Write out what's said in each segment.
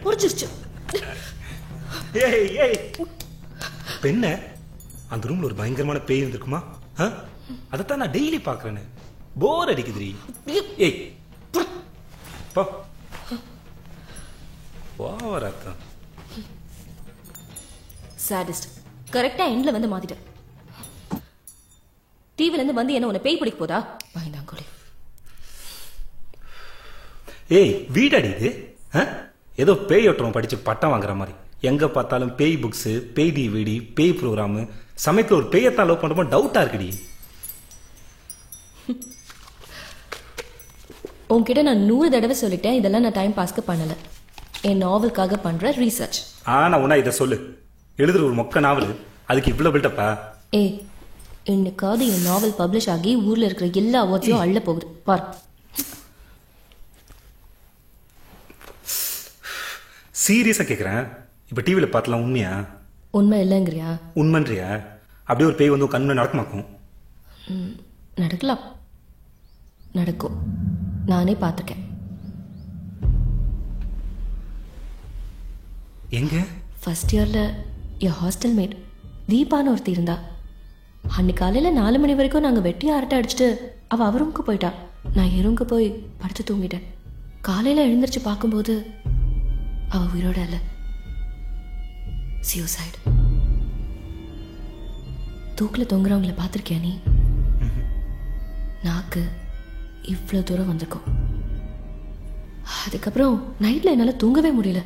புரிஞ்சிருச்சு. ஏய் ஏய் பெண்ண அந்த ரூம்ல ஒரு பயங்கரமான பேய் இருந்திருக்குமா? அதைத்தான் நான் டெய்லி பாக்குறேன்னு. போர் அடிக்குதுரி. ஏய் போ ஓவராத்தா. சாடிஸ்ட். கரெக்டா எண்ட்ல வந்து மாத்திட்ட. டிவில இருந்து வந்து என்ன உன்னை பேய் பிடிக்க போதா? பயந்தாங்கோலி. ஏய் வீடாடி இது? ஏதோ பேய் ஒட்டுறோம் படிச்சு பட்டம் வாங்குற மாதிரி. எங்க பார்த்தாலும் பேய் புக்ஸ், பேய் டிவிடி, பேய் ப்ரோக்ராம். சமயத்துல ஒரு பேயத்தான் லவ் பண்றப்போ டவுட்டா இருக்குடி. உன்கிட்ட நான் 100 தடவை சொல்லிட்டேன், இதெல்லாம் நான் டைம் பாஸ்க்கு பண்ணல. என் நாவலுக்காக பண்ற ரிசர்ச். நான் உன்ன இதை சொல்லு. எழுதுற ஒரு மொக்க நாவல், அதுக்கு இவ்வளவு பில்டப்பா? ஏய், இன்னைக்காவது என் நாவல் பப்ளிஷ் ஆகி ஊர்ல இருக்கிற எல்லா அவார்ட்ஸையும் அள்ள போகுது பார். சீரியஸா கேக்குறேன். இப்ப டிவில பார்த்தலாம் உண்மையா? உண்மை இல்லைங்கிறியா? உண்மைன்றியா? அப்படியே ஒரு பேய் வந்து கண்ணு நடக்குமாக்கும்? நடக்கலாம், நடக்கும். நானே பார்த்துருக்கேன். எங்க? ஃபர்ஸ்ட் இயர்ல என் ஹாஸ்டல் மேட் தீபான்னு ஒருத்தி இருந்தா. அன்னைக்கு காலையில 4 மணி வரைக்கும் நாங்க வெட்டியா அரட்டை அடிச்சுட்டு அவ ரூமுக்கு போயிட்டா. நான் என் ரூமுக்கு போய் படுத்து தூங்கிட்டேன். காலையில எழுந்திரிச்சு பார்க்கும்போது அவ உயிரோட இல்ல. சூசைட். தூக்குல தொங்குறவங்கள பார்த்திருக்கியா நீ? நாக்கு இவ்வளவு தூரம் வந்திருக்கும். அதுக்கப்புறம் நைட்ல என்னால தூங்கவே முடியல.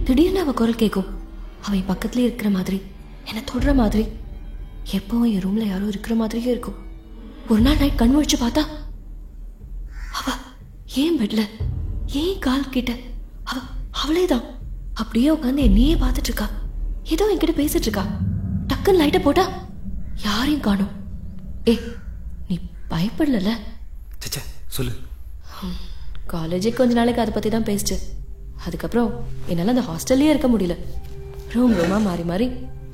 திடீர்னு அவ குரல் கேட்கும். அவன் பக்கத்துலயே இருக்கிற மாதிரி, என்ன தொடுற மாதிரி, எப்பவும் என் ரூம்ல யாரோ இருக்கிற மாதிரியே இருக்கும். ஒரு நாள் நைட் கண் முழிச்சு பார்த்தா அவ ஏன் பெட்ல ஏன் கால் கிட்ட அவளேதான் அப்படியே உட்காந்து என்னையே பார்த்துட்டு இருக்கா. ஏதோ என்கிட்ட பேசிட்டு இருக்கா. டக்குன்னு லைட்டை போட்டா யாரையும் காணும். ஏ, நீ பயப்படல? சொல்லு. காலேஜுக்கு கொஞ்ச நாளைக்கு அதை பத்தி தான் பேசிச்சு. அதுக்கப்புறம் என்னால அந்த ஹாஸ்டல்லயே இருக்க முடியல. ரூமா மாறி மாறி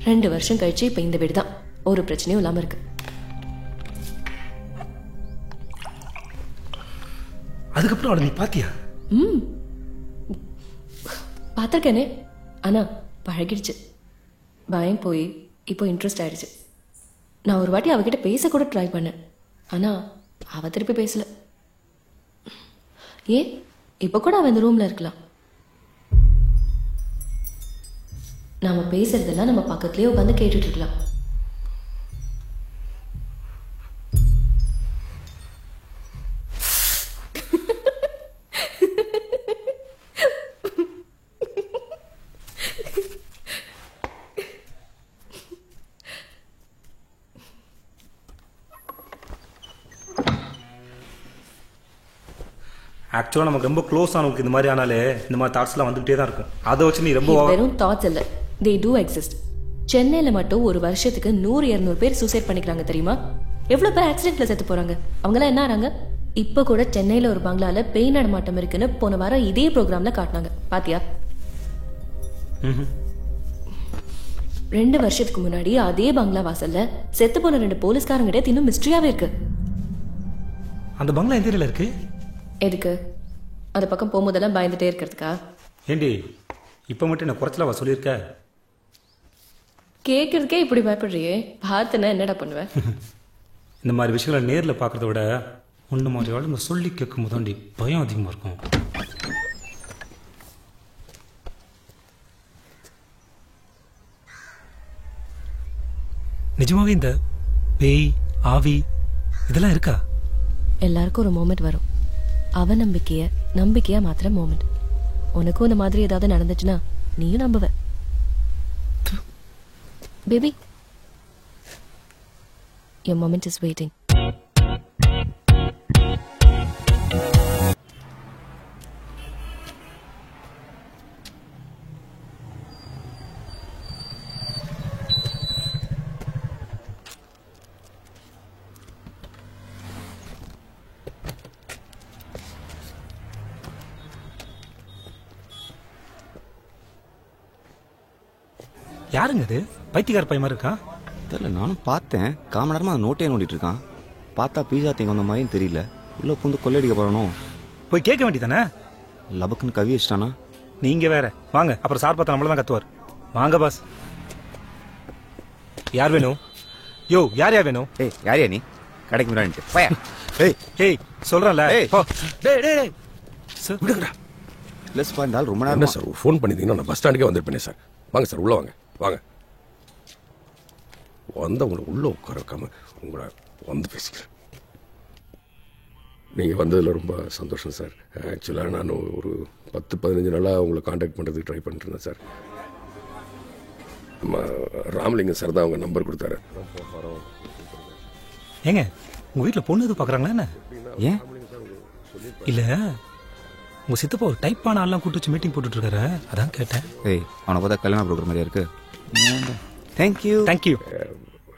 2 வருஷம் கழிச்சு இப்ப இந்த வீடு தான். ஒரு பிரச்சனையும் இல்லாம இருக்கு. அதுக்கப்புறம் அவளை நீ பாத்தியா? பார்த்திருக்கேனே, ஆனா பழகிடுச்சு. பயம் போய் இப்போ இன்ட்ரெஸ்ட் ஆயிடுச்சு. நான் ஒரு வாட்டி அவகிட்ட பேச கூட ட்ரை பண்ணேன், ஆனா அவ திருப்பி பேசல. ஏன் இப்ப கூட அவ இந்த ரூம்ல இருக்கலாம். நாம பேசுறதெல்லாம் நம்ம பக்கத்துலயே உட்காந்து கேட்டுட்டு இருக்கலாம். ஆக்சுவலா நமக்கு ரொம்ப க்ளோஸ் ஆனவங்களுக்கு இந்த மாதிரி ஆனாலே இந்த மாதிரி தாட்ஸ்லாம் வந்துகிட்டே தான் இருக்கும். அதை வச்சு நீ ரொம்ப வெறும் தாட்ஸ் இல்ல, they do exist. சென்னையில மட்டும் ஒரு வருஷத்துக்கு 100-200 பேர் சூசைட் பண்ணிக்கிறாங்க தெரியுமா? எவ்வளவு பேர் ஆக்சிடென்ட்ல செத்து போறாங்க. அவங்களாம் என்ன ஆறாங்க? இப்ப கூட சென்னையில ஒரு பங்களால பேய் நடமாட்டம் இருக்குன்னு போன வாரம் இதே ப்ரோக்ராம்ல காட்டினாங்க. பாத்தியா? 2 வருஷத்துக்கு முன்னாடி அதே பங்களா வாசல்ல செத்து போன 2 போலீஸ்காரங்கிட்ட இன்னும் மிஸ்ட்ரியாவே இருக்கு. அந்த பங்களா எந்த ஏரியால இருக்கு? எதுக்கு? அந்த பக்கம் போகும்போதெல்லாம் பயந்துட்டே இருக்கிறதுக்கா? ஏண்டி இப்ப மட்டும் என்ன குறைச்சலவா சொல்லியிருக்க? கேட்கறதுக்கே இப்படி பயப்படுறியே, பார்த்துனா என்னடா பண்ணுவேன்? இந்த மாதிரி விஷயங்களை நேரில் பார்க்கறத விட ஒன்று மாதிரி ஆளுங்க சொல்லி கேட்கும் போதாண்டி பயம் அதிகமாக இருக்கும். நிஜமாவே இந்த பேய் ஆவி இதெல்லாம் இருக்கா? எல்லாருக்கும் ஒரு மோமெண்ட் வரும். நம்பிக்கையா மாத்திர மோமெண்ட். உனக்கும் இந்த மாதிரி ஏதாவது நடந்துச்சுன்னா நீயும் நம்புவ. Baby, your moment is waiting. யாருங்க அது? பைத்தியக்கார பையன் இருக்கா? தெரியல, நானும் பார்த்தேன். காம நேரமா அந்த நோட்டே நோண்டிட்டு இருக்கான். பார்த்தா பீஸா திங்க வந்த மாதிரியும் தெரியல. உள்ள புந்து கொள்ளையடிக்க போறானோ? போய் கேட்க வேண்டியதானே? லபக்குன்னு கவி வச்சிட்டானா? நீங்க வேற வாங்க, அப்புறம் சார் பார்த்தா நம்மள தான் கத்துவார். வாங்க பாஸ். யார் வேணும்? யோ யார் வேணும்? ஏய் யாரியா நீ? கடைக்கு முன்னாடி பையா. ஏய் ஏய் சொல்றேன்ல. ஏய். போ. டேய் டேய் டேய் சார் விடுங்கடா. ப்ளஸ் பாண்டால் ரொம்ப என்ன நேரம் சார் ஒரு ஃபோன் பண்ணியிருந்தீங்கன்னா நான் பஸ் ஸ்டாண்டுக்கே வந்திருப்பேனே சார். வாங்க சார் உள்ள வாங்க வாங்க. உங்களை உள்ள உட்கார வைக்காம உங்களை வந்து பேசிக்கிறேன். நீங்கள் வந்ததில் ரொம்ப சந்தோஷம் சார். ஆக்சுவலாக நான் ஒரு 10-15 நாளாக உங்களை காண்டாக்ட் பண்ணுறதுக்கு ட்ரை பண்ணிட்டு இருந்தேன் சார். நம்ம ராமலிங்கம் சார் தான் அவங்க நம்பர் கொடுத்தாரு. ஏங்க உங்க வீட்டுல பொண்ணு எது பாக்குறாங்களா என்ன? ஏன்? இல்ல உங்க சித்தப்பா ஒரு டைப்பான ஆள்லாம் கூட்டு வச்சு மீட்டிங் போட்டுட்டு இருக்காரு, அதான் கேட்டேன். ஏய் அவனை பார்த்தா கல்யாணம் ப்ரோக்கர் மாதிரியா இருக்கு. தேங்க்யூ. தேங்க்யூ.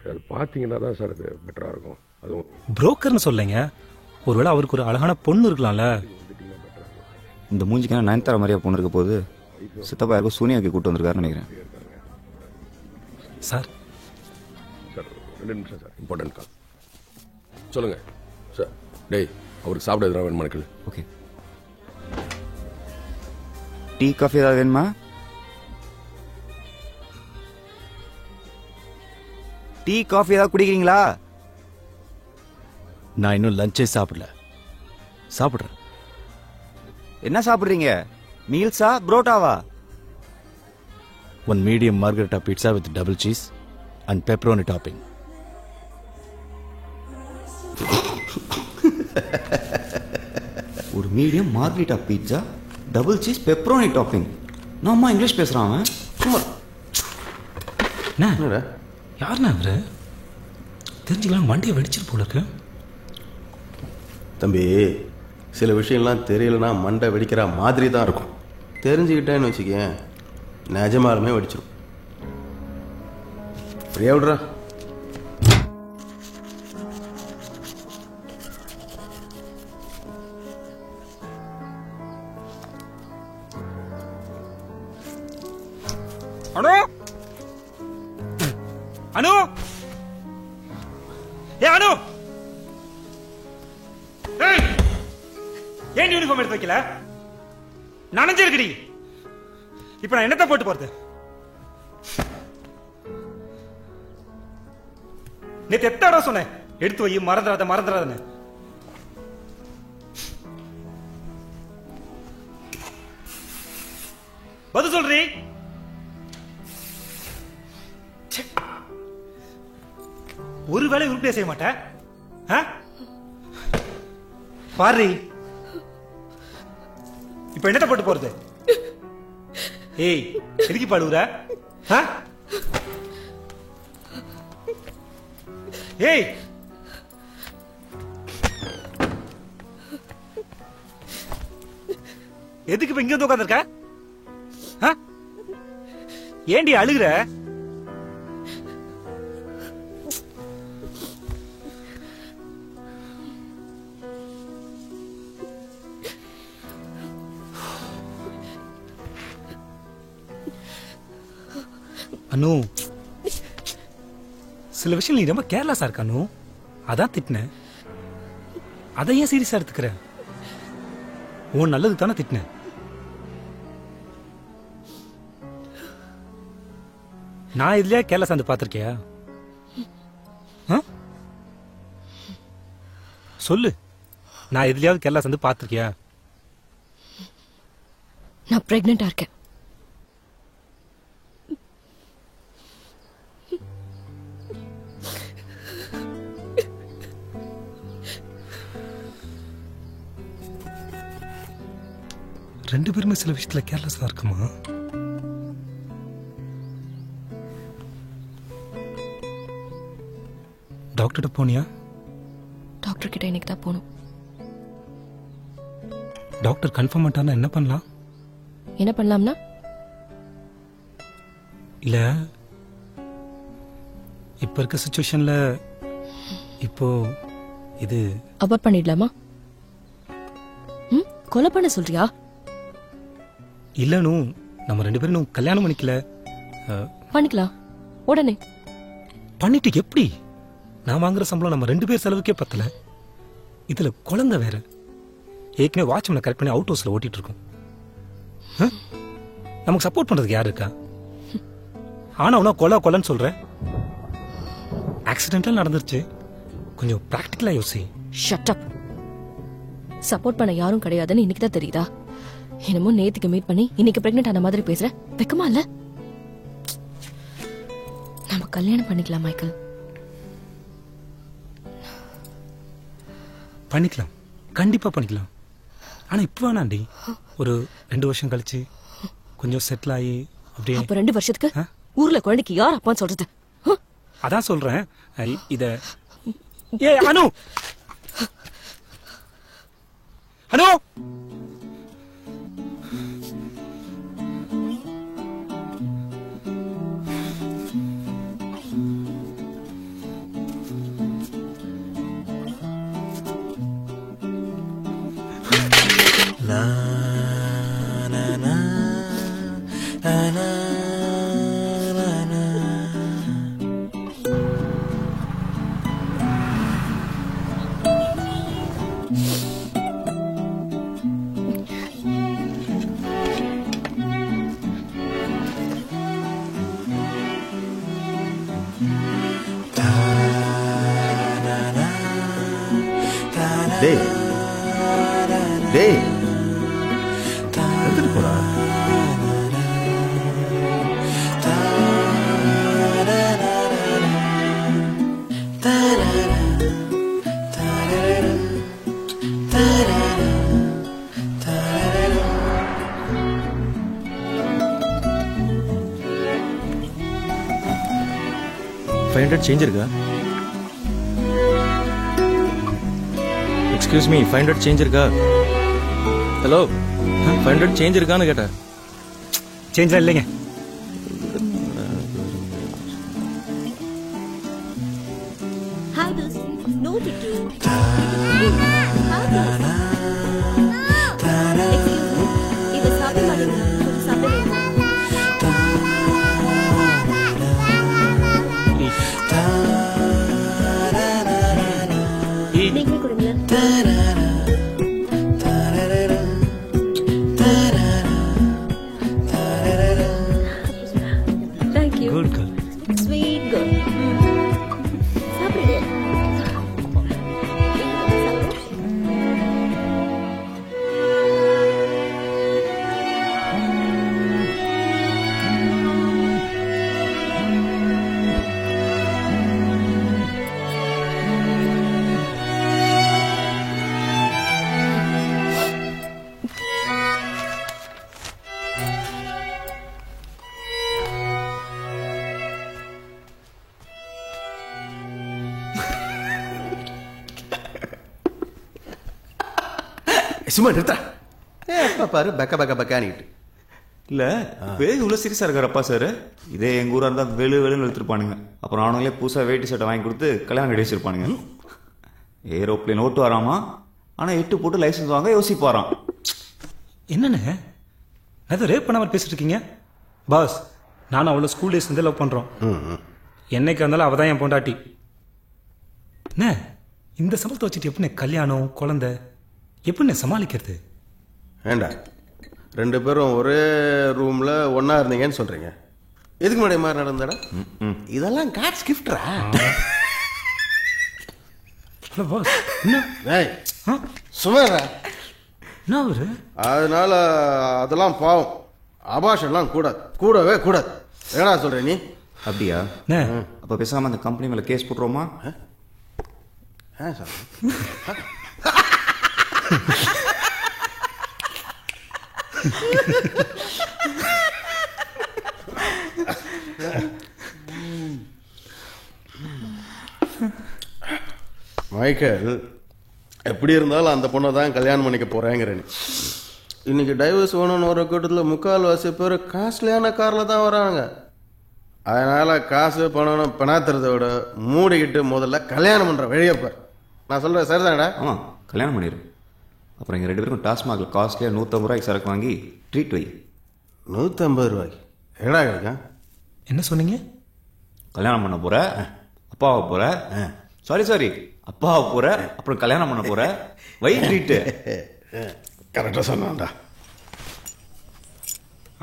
அது பார்த்தீங்கன்னா தான் சார் அது பெட்டராக இருக்கும். அதுவும் புரோக்கர்னு சொல்லுங்க, ஒருவேளை அவருக்கு ஒரு அழகான பொண்ணு இருக்கலாம்ல. இந்த மூஞ்சிக்கான நயன்தாரா மாதிரியா பொண்ணு இருக்க போது சித்தப்பா யாருக்கும் சூனியாவுக்கு கூட்டு வந்திருக்காருன்னு நினைக்கிறேன். சார் சார் 2 நிமிஷம் சார், இம்பார்ட்டன்ட் கால். சொல்லுங்கள் சார். டேய் அவருக்கு சாப்பிட எதுனா வேணுமா எனக்கு? ஓகே. டீ காஃபி ஏதாவது வேணுமா? டீ காஃபி ஏதாவது குடிக்கிறீங்களா? நான் இன்னும் லஞ்சே சாப்பிடல, சாப்பிட்றேன். என்ன சாப்பிடுறீங்க? மீல்ஸா புரோட்டாவா? 1 medium margherita pizza with double cheese and pepperoni topping. ஒரு medium margherita pizza, double cheese, pepperoni topping. நான் இங்கிலீஷ் பேசுறான் அவன். சும்மா என்ன யாருண்ணா அவரு? தெரிஞ்சுக்கலாம் வண்டியை வெடிச்சிட்டு போல இருக்கு. தம்பி, சில விஷயம்லாம் தெரியலனா மண்டை வெடிக்கிற மாதிரி தான் இருக்கும். தெரிஞ்சுக்கிட்டேன்னு வச்சுக்கேன், நிஜமாலுமே வெடிச்சிடும். ஃப்ரீயா விடுறா. அனு அனு ஏ அனு, ஏன் யூனிஃபார்ம் எடுத்து வைக்கல? நனைஞ்சிருக்குடி. இப்ப நான் என்னத்தை போட்டு போறது? நேத்து எத்தனை தடவை சொன்னேன் எடுத்து வை, மறந்துடாதன்னு. பதில் சொல்றீ? ஒரு வேளை உருப்படியா செய்ய மாட்டேன். பாரு இப்ப என்னத்தை போட்டு போறது? ஏய் எதுக்கு பாடுற? ஏய் எதுக்கு இப்ப இங்க வந்து உட்கார்ந்திருக்க? ஏண்டி அழுகுற? அனு, சில விஷயம் நீ ரொம்ப கேர்லெஸ்ஸா இருக்க அனு, அதான் திட்டினேன். அதை ஏன் சீரியஸா எடுத்துக்கிற? உன் நல்லது தானே திட்டினேன். நான் இதுலயா கேர்லெஸ்ஸா வந்து பாத்திருக்கியா? சொல்லு, நான் எதுலயாவது கேர்லெஸ்ஸா வந்து பாத்திருக்கியா? நான் பிரெக்னெண்டா இருக்கேன். ரெண்டு பேருமே சில விஷயத்துல கேர்லெஸ்ஸா இருக்குமா? டாக்டர்கிட்ட போனியா? டாக்டர் கிட்ட இன்னைக்கு தான் போகணும். டாக்டர் கன்ஃபார்ம் பண்ணிட்டானா என்ன பண்ணலாம்? என்ன பண்ணலாம்னா? இல்ல இப்ப இருக்க சிச்சுவேஷன்ல இப்போ இது அபார்ட் பண்ணிடலாமா? கொலை பண்ண சொல்றியா? இல்லனு, நம்ம ரெண்டு பேரும் கல்யாணம் பண்ணிக்கல. பண்ணிக்கலாம் உடனே. பண்ணிட்டு எப்படி? நான் வாங்குற சம்பளம் நம்ம ரெண்டு பேர் செலவுக்கே பத்தல. இதுல குழந்தை வேற. ஏற்கனவே வாட்ச்மேனை கரெக்ட் பண்ணி அவுட் ஹவுஸ்ல ஓட்டிட்டு இருக்கோம். நமக்கு சப்போர்ட் பண்றதுக்கு யார் இருக்கா? ஆனா கொலைன்னு சொல்ற. ஆக்சிடென்டல் நடந்துருச்சு, கொஞ்சம் பிராக்டிக்கலா யோசி. Shut up. சப்போர்ட் பண்ண யாரும் கிடையாதுன்னு இன்னைக்கு தான் தெரியுதா? என்னமோ நேத்துக்கு மீட் பண்ணி இன்னைக்கு பிரெக்னென்ட் ஆன மாதிரி பேசுற. வெக்கமா இல்ல? நம்ம கல்யாணம் பண்ணிக்கலாம் மைக்கேல். பண்ணிக்கலாம், கண்டிப்பா பண்ணிக்கலாம். ஆனா இப்ப வேணாண்டி, ஒரு 2 வருஷம் கழிச்சு கொஞ்சம் செட்டில் ஆகி அப்படியே. அப்ப 2 வருஷத்துக்கு ஊர்ல குழந்தைக்கு யார் அப்பான்னு சொல்றது? அதான் சொல்றேன் இத. ஏ அனு, அனு, டேய் டேய் எடுத்துட்டு போடா. சேஞ்ச் இருக்கா? எக்ஸ்கியூஸ் மீ, 500 சேஞ்ச் இருக்கா? ஹலோ, 500 சேஞ்ச் இருக்கான்னு கேட்டேன். சேஞ்ச் இல்லைங்க. சும்மா நிறுத்தா. எப்ப பாரு பக்க பக்க பக்கானிட்டு. இல்ல பேய் இவ்வளவு சீரியஸா இருக்காரப்பா சார். இதே எங்க ஊரா இருந்தா வெளுன்னு எடுத்துருப்பானுங்க. அப்புறம் அவனுங்களே புதுசா வேட்டி சட்டை வாங்கி கொடுத்து கல்யாணம் கட்டி வச்சிருப்பானுங்க. ஏரோப்ளேன் ஓட்டு வராமா, ஆனா 8 போட்டு லைசன்ஸ் வாங்க யோசிப்பாராம். என்னன்னு அது ரேப் பண்ண மாதிரி பேசிட்டு இருக்கீங்க? பாஸ், நானும் அவ்வளோ ஸ்கூல் டேஸ் வந்து லவ் பண்றோம். என்னைக்கு இருந்தாலும் அவதான் என் பொண்டாட்டி. என்ன இந்த சம்பளத்தை வச்சுட்டு எப்படி கல்யாணம் குழந்தை எப்படி சமாளிக்கிறது? ஏண்டா 2 பேரும் ஒரே ரூம்ல ஒன்னா இருந்தீங்கன்னு சொல்றீங்க. எதுக்கு முன்னாடி மாதிரி நடந்தாடா? இதெல்லாம் காட்ஸ் கிஃப்ட்ரா. ஹலோ பாஸ், என்ன டேய் சுமாரா என்ன அவரு? அதனால அதெல்லாம் பாவம். அபாஷன்லாம் கூடவே கூடாது. என்னடா சொல்ற நீ? அப்படியா? அப்ப பேசாம அந்த கம்பெனி மேல கேஸ் போட்டுருவோமா? மைக்கேல், எப்படி இருந்தாலும் அந்த பொண்ணை தான் கல்யாணம் பண்ணிக்க போறேங்கிறேன். இன்னைக்கு டைவர்ஸ் வேணும்னு ஒரு கூட்டத்தில் 3/4 பேர் காஸ்ட்லியான காரில் தான் வராங்க. அதனால காசு பணம் பணாத்துறதை விட மூடிக்கிட்டு முதல்ல கல்யாணம் பண்ற வழியப்பார். நான் சொல்றேன் சரிதானடா? ஆமா, கல்யாணம் பண்ணிடு. அப்புறம் எங்க 2 பேருக்கும் டாஸ்மாகில் காஸ்ட்லியா 150 ரூபாய்க்கு சரக்கு வாங்கி ட்ரீட் வை. 150 ரூபாய்க்கு என்னடா கிடைக்கும்? என்ன சொன்னீங்க? கல்யாணம் பண்ண போற, அப்பாவை போற, சாரி அப்பாவை போற, அப்புறம் கல்யாணம் பண்ண போற, வை ட்ரீட். கரெக்டா சொன்னான்டா.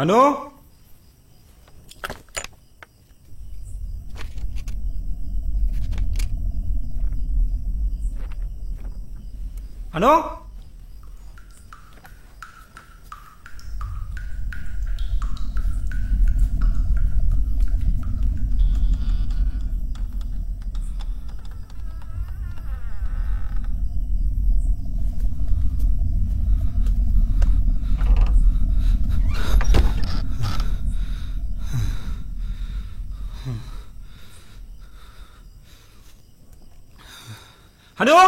அனு அனோ ஹலோ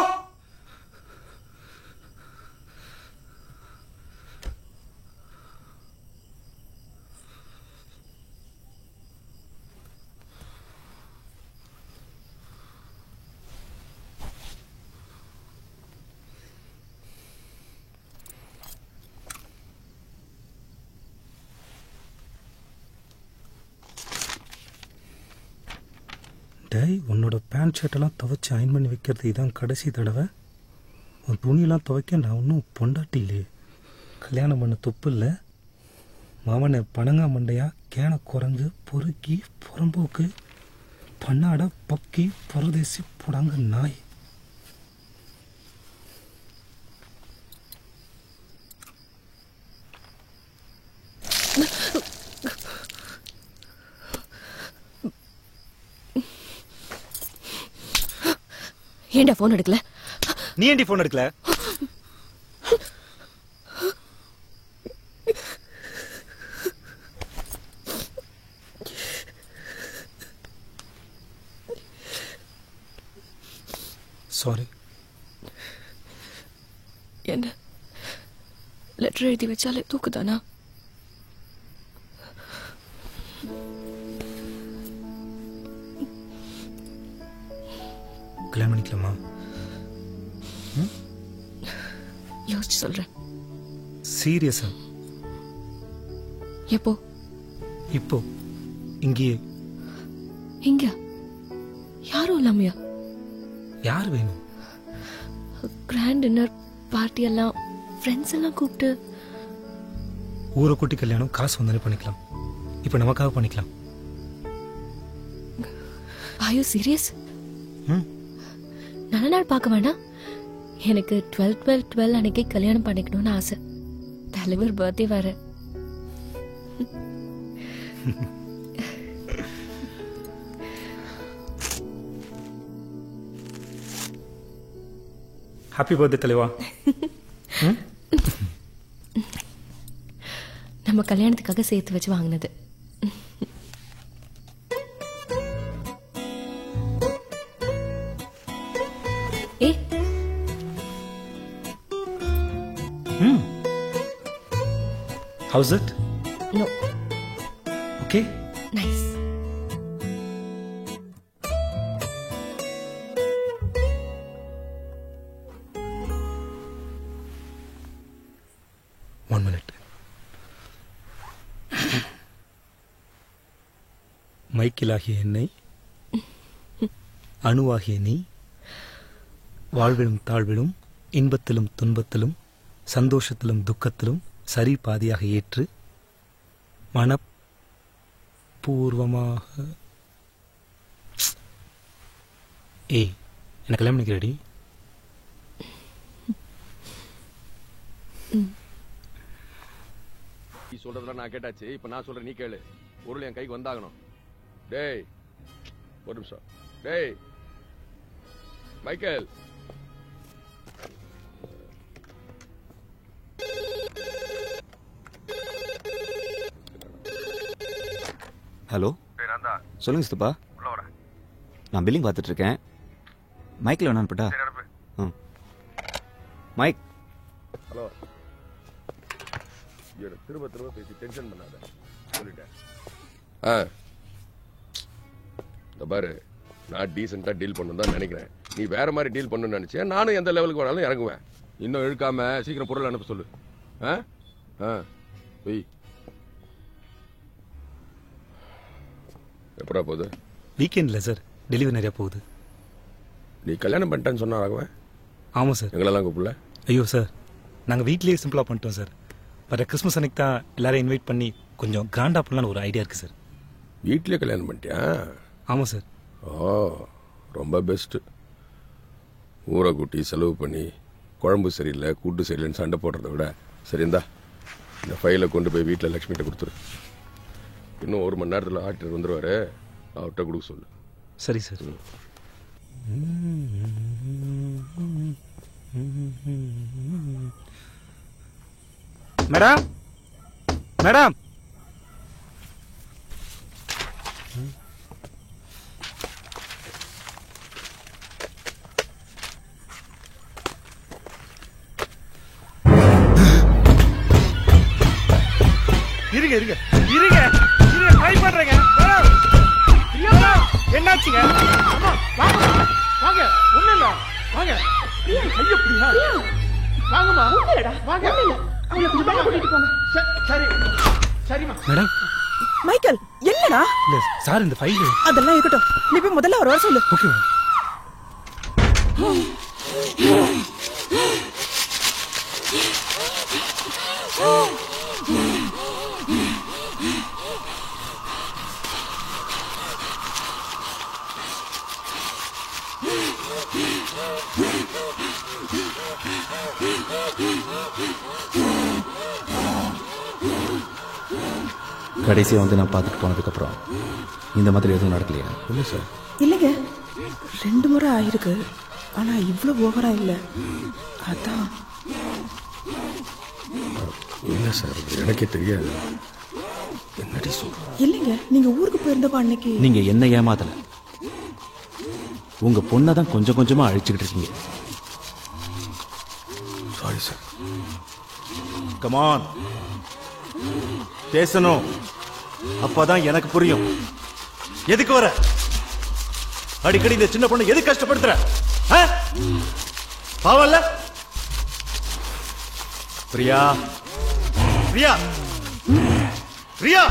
டேய், உன்னோட பேண்ட் ஷர்ட்டெல்லாம் துவைச்சி அயன் பண்ணி வைக்கிறது இதான் கடைசி தடவை. உன் துணியெல்லாம் துவைக்க நான் ஒன்றும் பொண்டாட்டி இல்லையே. கல்யாணம் பண்ண துப்பு இல்லை. மாமனை பனங்கா மண்டையா கேன குரங்கு பொறுக்கி புறம்போக்கு பண்ணாட பக்கி புறதேசி புடங்க நாய். ஏண்டா போன் எடுக்கல? நீ ஏண்டி போன் எடுக்கல? சாரி. என்ன லெட்டர் எழுதி வச்சாலே தூக்குதானா? கல்யாணம் பண்ணிக்கலாமா? யோசிச்சு சொல்றேன். சீரியஸா? எப்போ? இப்போ இங்கேயே. இங்க யாரும் இல்லாமையா? யார் வேணும்? கிராண்ட் டின்னர் பார்ட்டி எல்லாம் ஃப்ரெண்ட்ஸ் எல்லாம் கூப்பிட்டு. ஊரை கூட்டி கல்யாணம் காசு வந்தாலே பண்ணிக்கலாம். இப்போ நமக்காக பண்ணிக்கலாம். Are you serious? நல்ல நாள் பார்க்க வேண்டாம். எனக்கு 12/12/12 அன்னைக்கு கல்யாணம் பண்ணிக்கணும்னு ஆசை. தலைவர் பர்த்டே வேற. ஹாப்பி பர்த்டே தலைவா. நம்ம கல்யாணத்துக்காக சேர்த்து வச்சு வாங்கினது. ஏ how's it? No. Okay. Nice. One minute. மைக்கிலாகிய என்னை, அணுவாகிய நீ, வாழ்விலும் தாழ்விலும் இன்பத்திலும் துன்பத்திலும் சந்தோஷத்திலும் துக்கத்திலும் சரி பாதியாக ஏற்று மனப்பூர்வமாக என்ன கல்யாணம் பண்ணிக்கிறடி? நீ சொல்றதெல்லாம் நான் கேட்டாச்சு. இப்ப நான் சொல்றேன், நீ கேளு. பொருள் என் கைக்கு வந்தாகணும். டேய் ஒரு நிமிஷம். டேய் மைக்கேல். ஹலோ, சொல்லுங்க சித்தப்பா. நான் பில்லிங் பார்த்துட்டு இருக்கேன். மைக்கில் வேணான்னு பட்டா? மைக். ஹலோ, திரும்ப திரும்ப பேசி டென்ஷன் பண்ணாத. சொல்லிட்டேன். இந்த பாரு, நான் டீசெண்டா டீல் பண்ணணும் தான் நினைக்கிறேன். நீ வேற மாதிரி டீல் பண்ணணும்னு நினைச்சேன். நானும் எந்த லெவலுக்கு வேணாலும் இறங்குவேன். இன்னும் இழுக்காம சீக்கிரம் பொருள் அனுப்ப சொல்லு. எப்படா போகுது? வீக்கெண்டில் சார், டெலிவரி நிறையா போகுது. நீ கல்யாணம் பண்ணிட்டேன்னு சொன்னா ராகவன்? ஆமாம் சார். எங்களெல்லாம் கூப்பிடல? ஐயோ சார், நாங்கள் வீட்லேயே சிம்பிளாக பண்ணிட்டோம் சார். வர கிறிஸ்மஸ் அன்னைக்கு தான் எல்லாரையும் இன்வைட் பண்ணி கொஞ்சம் கிராண்டாக பண்ணலான்னு ஒரு ஐடியா இருக்குது சார். வீட்லேயே கல்யாணம் பண்ணிட்டியா? ஆமாம் சார். ஓ, ரொம்ப பெஸ்ட்டு. ஊரை கூட்டி செலவு பண்ணி குழம்பு சரியில்லை கூட்டு சரியில்லைன்னு சண்டை போடுறத விட சரி இந்தா இந்த ஃபைலை கொண்டு போய் வீட்டில் லக்ஷ்மிகிட்ட கொடுத்துரு. இன்னும் 1 மணி நேரத்தில் ஆடிட்டர் வந்துடுவார், அவர்கிட்ட கொடுக்க சொல்லு. சரி சார். மேடம் மேடம் இருங்க இருங்க இருங்க இருங்க ட்ரை பண்றேங்க. என்னாச்சுங்க? வாங்க வாங்க ஒண்ணு இல்ல வாங்க ஐயப்படியா வாங்கம்மா வாங்க அவளை கொஞ்சம் மேல கூட்டிட்டு போங்க. சரி சரிம்மா. மேடம் மைக்கேல் என்னடா? இல்ல சார் இந்த ஃபைல் அதெல்லாம் இருக்கட்டும், நீ போய் முதல்ல ஒரு வர சொல்லு. ஓகே கடைசியாக வந்து நான் பார்த்துட்டு போனதுக்கப்புறம் இந்த மாதிரி எதுவும் நடக்கலையா? இல்லை சார். இல்லைங்க, 2 முறை ஆயிருக்கு, ஆனா இவ்வளோ ஓவரா இல்லை. அதான். இல்லை சார், எனக்கே தெரியாது. என்னடி சொல்ற? இல்லைங்க, நீங்க ஊருக்கு போயிருந்தப்ப அன்னைக்கு நீங்கள் என்ன ஏமாத்தலை, உங்கள் பொண்ணை தான் கொஞ்சம் கொஞ்சமாக அழிச்சுக்கிட்டு இருக்கீங்க. Sorry sir. கமான் பேசணும், அப்பதான் எனக்கு புரியும். எதுக்கு வர அடிக்கடி இந்த சின்ன பொண்ணு எதுக்கு கஷ்டப்படுத்துற? பாவல்ல பிரியா பிரியா பிரியா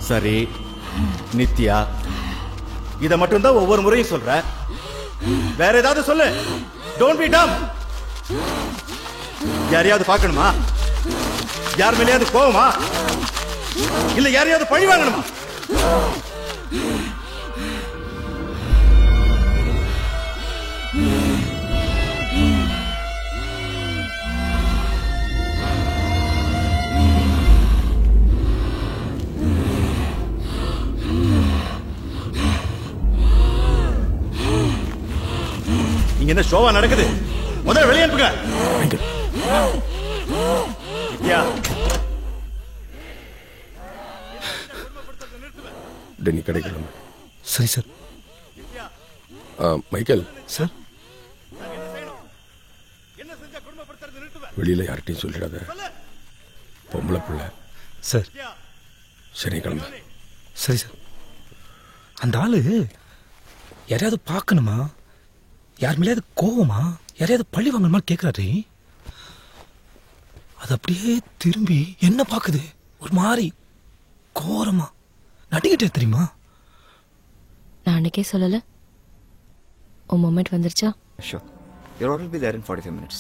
சரி நித்யா, இத மட்டும்தான் ஒவ்வொரு முறையும் சொல்ற, வேற ஏதாவது சொல்லு. டோன்ட் பி டம். யாரையாவது பார்க்கணுமா? யார் மேலேயாவது போகுமா? இல்ல யாரையாவது பழி வாங்கணுமா? இங்க என்ன ஷோவா நடக்குது? முதல்ல வெளியே அனுப்புங்க. டென்னி கிடைக்கணும். சரி சார். மைக்கேல் சார், வெளியில யார்கிட்டையும் சொல்லிடாத, பொம்பளை பிள்ளை. சார் சரி கிளம்ப. சரி சார். அந்த ஆளு யாரையாவது பார்க்கணுமா, யார் மேலேயாவது கோவமா, யாரையாவது பழி வாங்கணுமா கேட்குறாரு. அது அப்படியே திரும்பி என்ன பார்க்குது, ஒரு மாதிரி கோரமா நடிக்கிட்டே தெரியுமா. நான் அன்னைக்கே சொல்லல, உன் மொமெண்ட் வந்துருச்சா? Sure. Your order will be there in 45 minutes.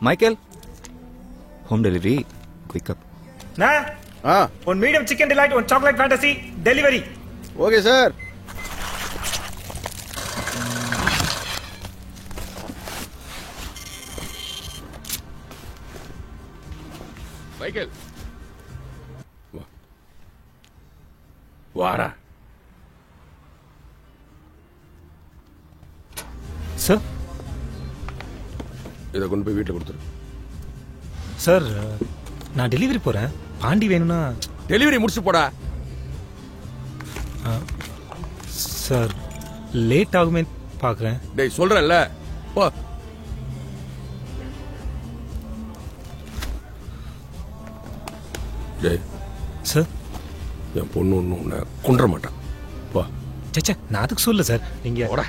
Michael, home delivery, quick up. one medium chicken delight, one chocolate fantasy delivery. Okay sir. Michael வாடா. சார் இதை கொண்டு போய் வீட்டில் கொடுத்துரு. சார் நான் டெலிவரி போறேன், பாண்டி வேணும்னா. டெலிவரி முடிச்சு போடா. சார் லேட் ஆகுமே பார்க்குறேன். டேய் சொல்றேன்ல போ. டேய் சார், என் பொண்ணு ஒன்று உன்னை கொன்ற மாட்டான். வா. சச்சா, நான் அதுக்கு சொல்ல சார், நீங்க போடா.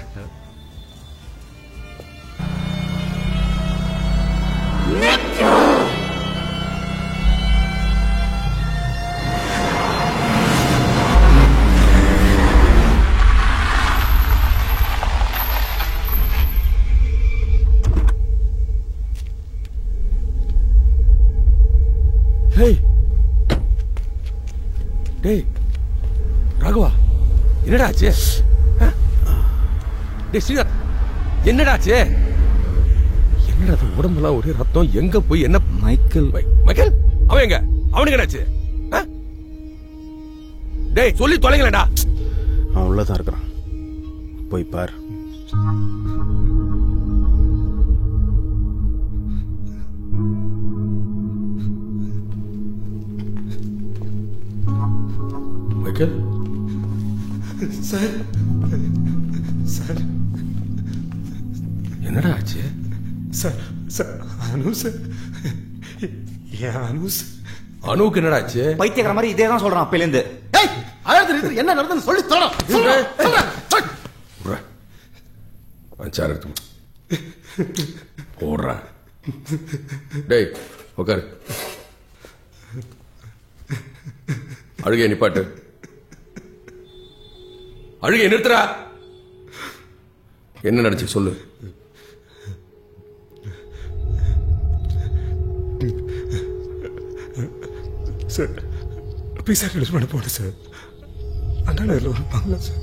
டேய் ராகவா என்னடா ஆச்சு? டேய் ஸ்ரீநாத் என்னடா ஆச்சு? என்னடா அது உடம்புலாம் ஒரே ரத்தம், எங்க போய் என்ன? மைக்கேல் மைக்கேல் அவன் எங்க? அவனுக்கு என்னாச்சு? டேய் சொல்லி தொலைங்களேடா. அவன் உள்ளதான் இருக்கிறான், போய் பார். மைக்கேல் சார் சார் என்னடா ஆச்சு? சார் சார் அனு சார், அனு சார். அனுவுக்கு என்னடா ஆச்சு? பைத்தியக்கார மாதிரி இதே தான் சொல்றான் அப்பையிலேருந்து. என்ன நடந்ததுன்னு சொல்லி சேர் எடுத்து போடுறா. டேய் உட்காரு. அழுகை நிப்பாட்டு. அழுகை நிறுத்துறா. என்ன நடந்துச்சு சொல்லு. சார் பீஸா ரிலீஸ் பண்ண போனேன் சார், அதனால இதில் ஒரு பங்களா sir.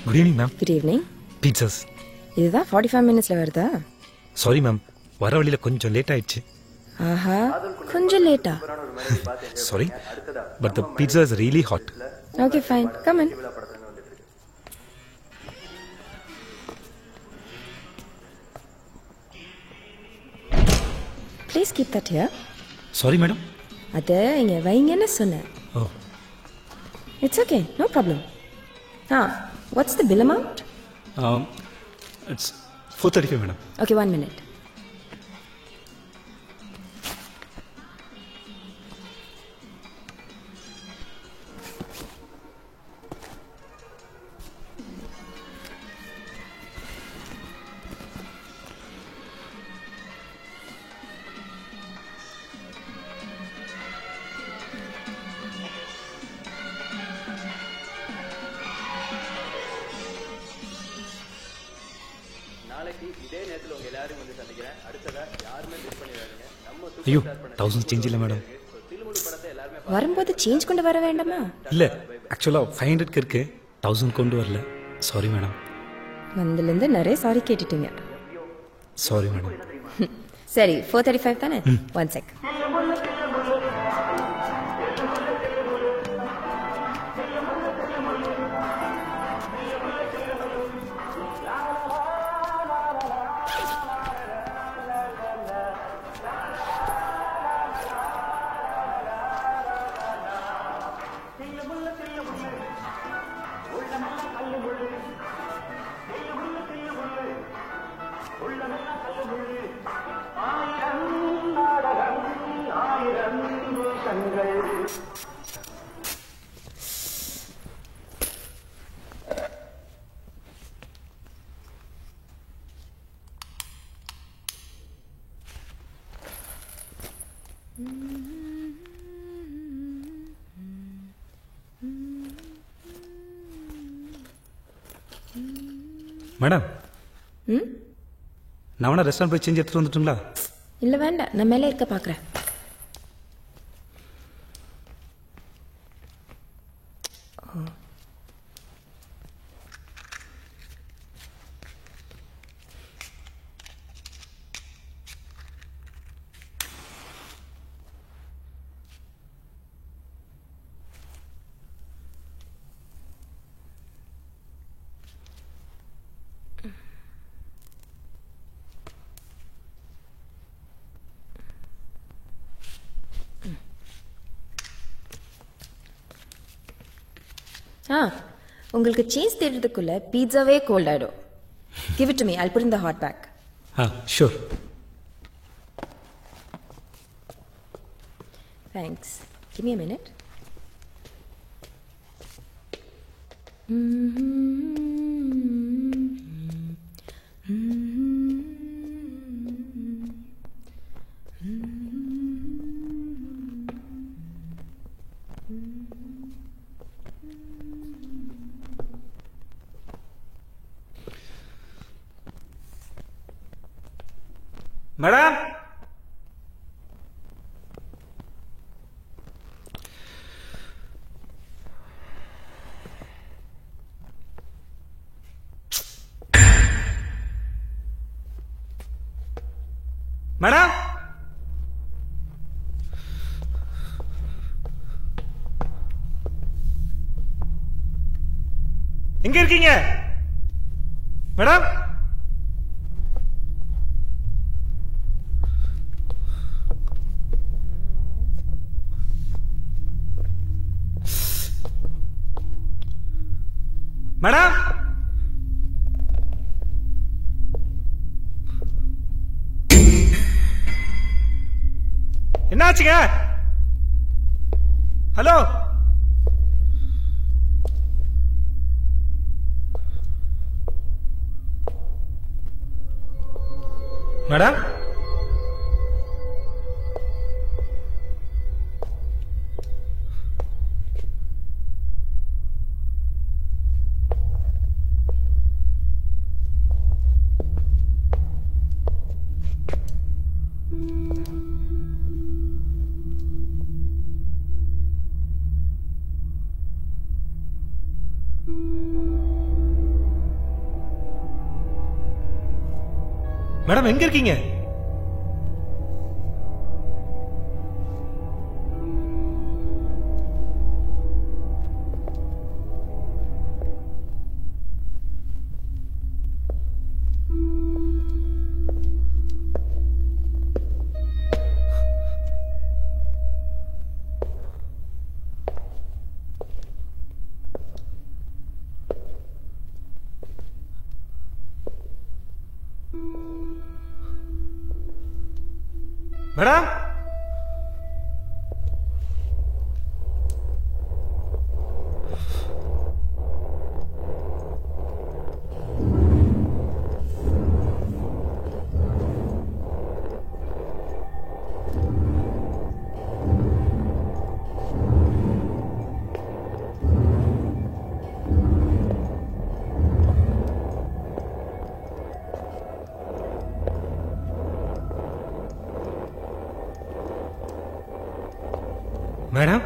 Good evening ma'am. Good evening. Pizzas இதுதான் 45 மினிட்ஸ்ல வருதா? சாரி மேம், வர வழியில் கொஞ்சம் லேட் ஆயிடுச்சு. ஆஹா, கொஞ்சம் லேட்டா? Sorry, but the pizza is really hot. Okay fine, come in. Please keep that here. Sorry madam. அதை இங்கே வைங்கன்னு சொன்னேன். Oh, it's okay, no problem. What's the bill amount? It's 435 madam. Okay, 1 minute. ஐயோ 1000 change இல்லை madam. வரும்போது change கொண்டு வர வேண்டாமா? இல்லை, ஆக்சுவலாக 500க்கு இருக்கு, 1000 கொண்டு வரல. Sorry madam. வந்திலேருந்து நிறைய சாரி கேட்டுட்டீங்க. Sorry madam. சரி, 435 தானே? 1 sec. மேடம், நான் வேணா ரெஸ்டாரண்ட் போய் சேஞ்ச் எடுத்துட்டு வந்துட்டுங்களா? இல்லை வேண்டாம், நான் மேலே இருக்க பார்க்குறேன். உங்களுக்கு சேஞ்ச் தேடுறதுக்குள்ள பீட்சாவே கோல்ட் ஆயிடும். Give it to me. I'll put in the hot pack. Sure. Thanks. Give me a minute. Madam madam எங்க இருக்கீங்க மேடம்? மேடம் என்னாச்சுங்க? ஹலோ மேடம் மேடம் எங்க இருக்கீங்க? Madam madam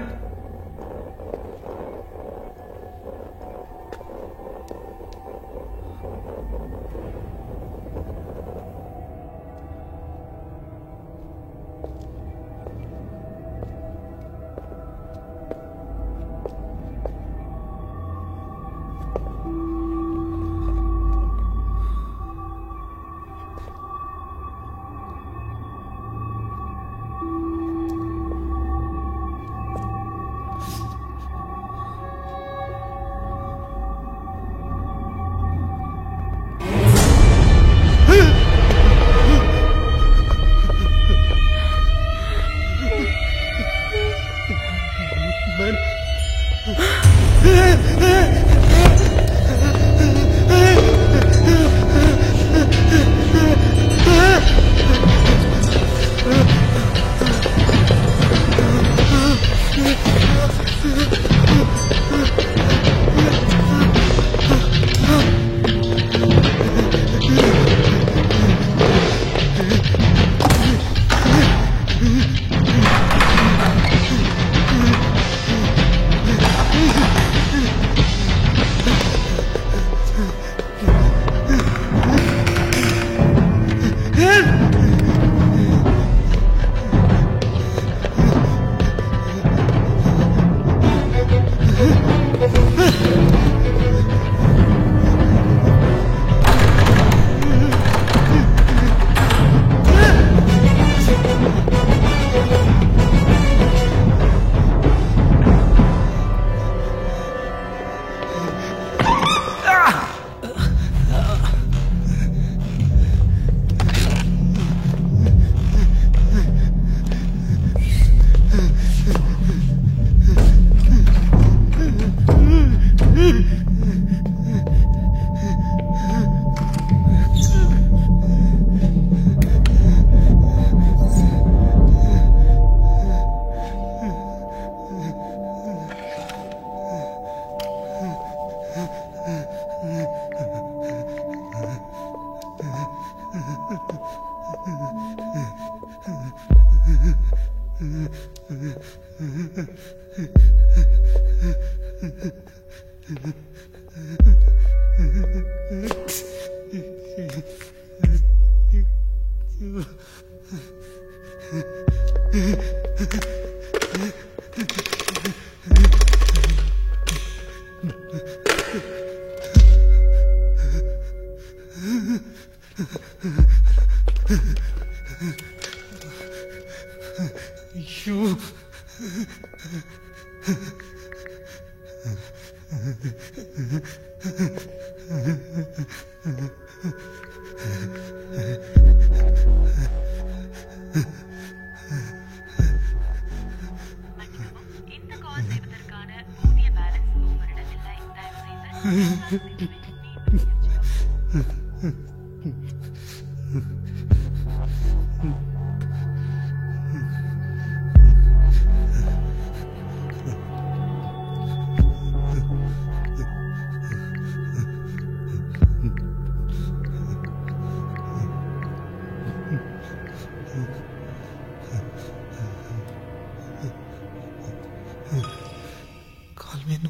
Call me, no.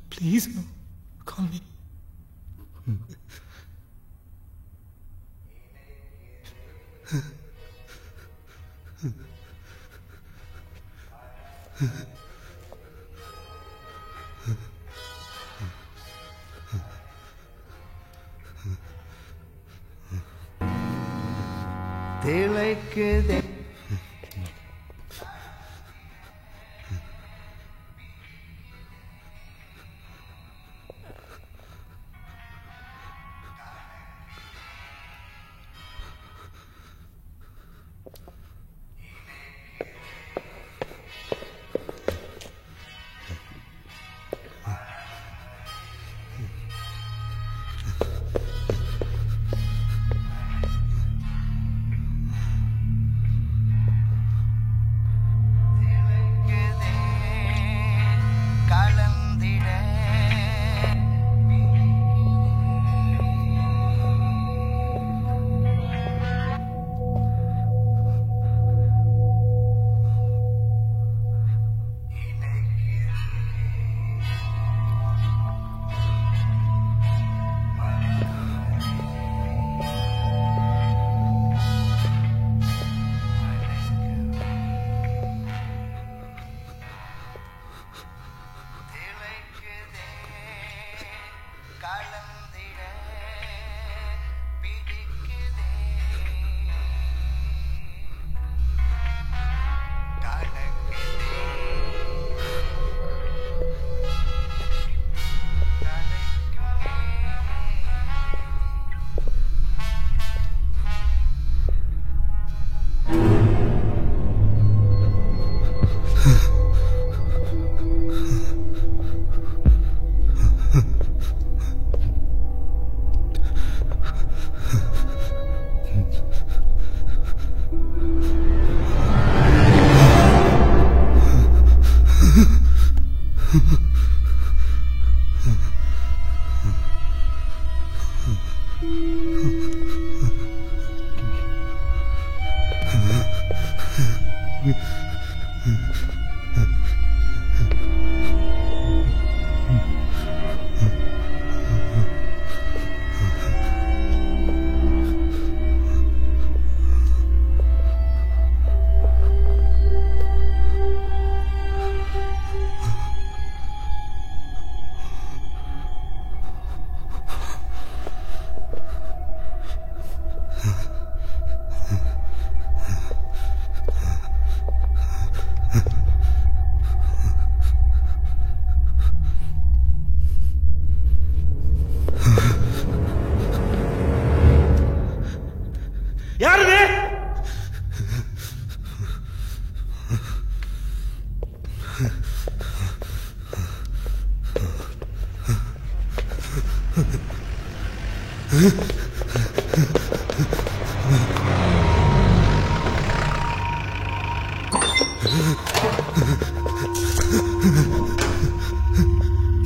Please, no. Call me. திளைக்குதே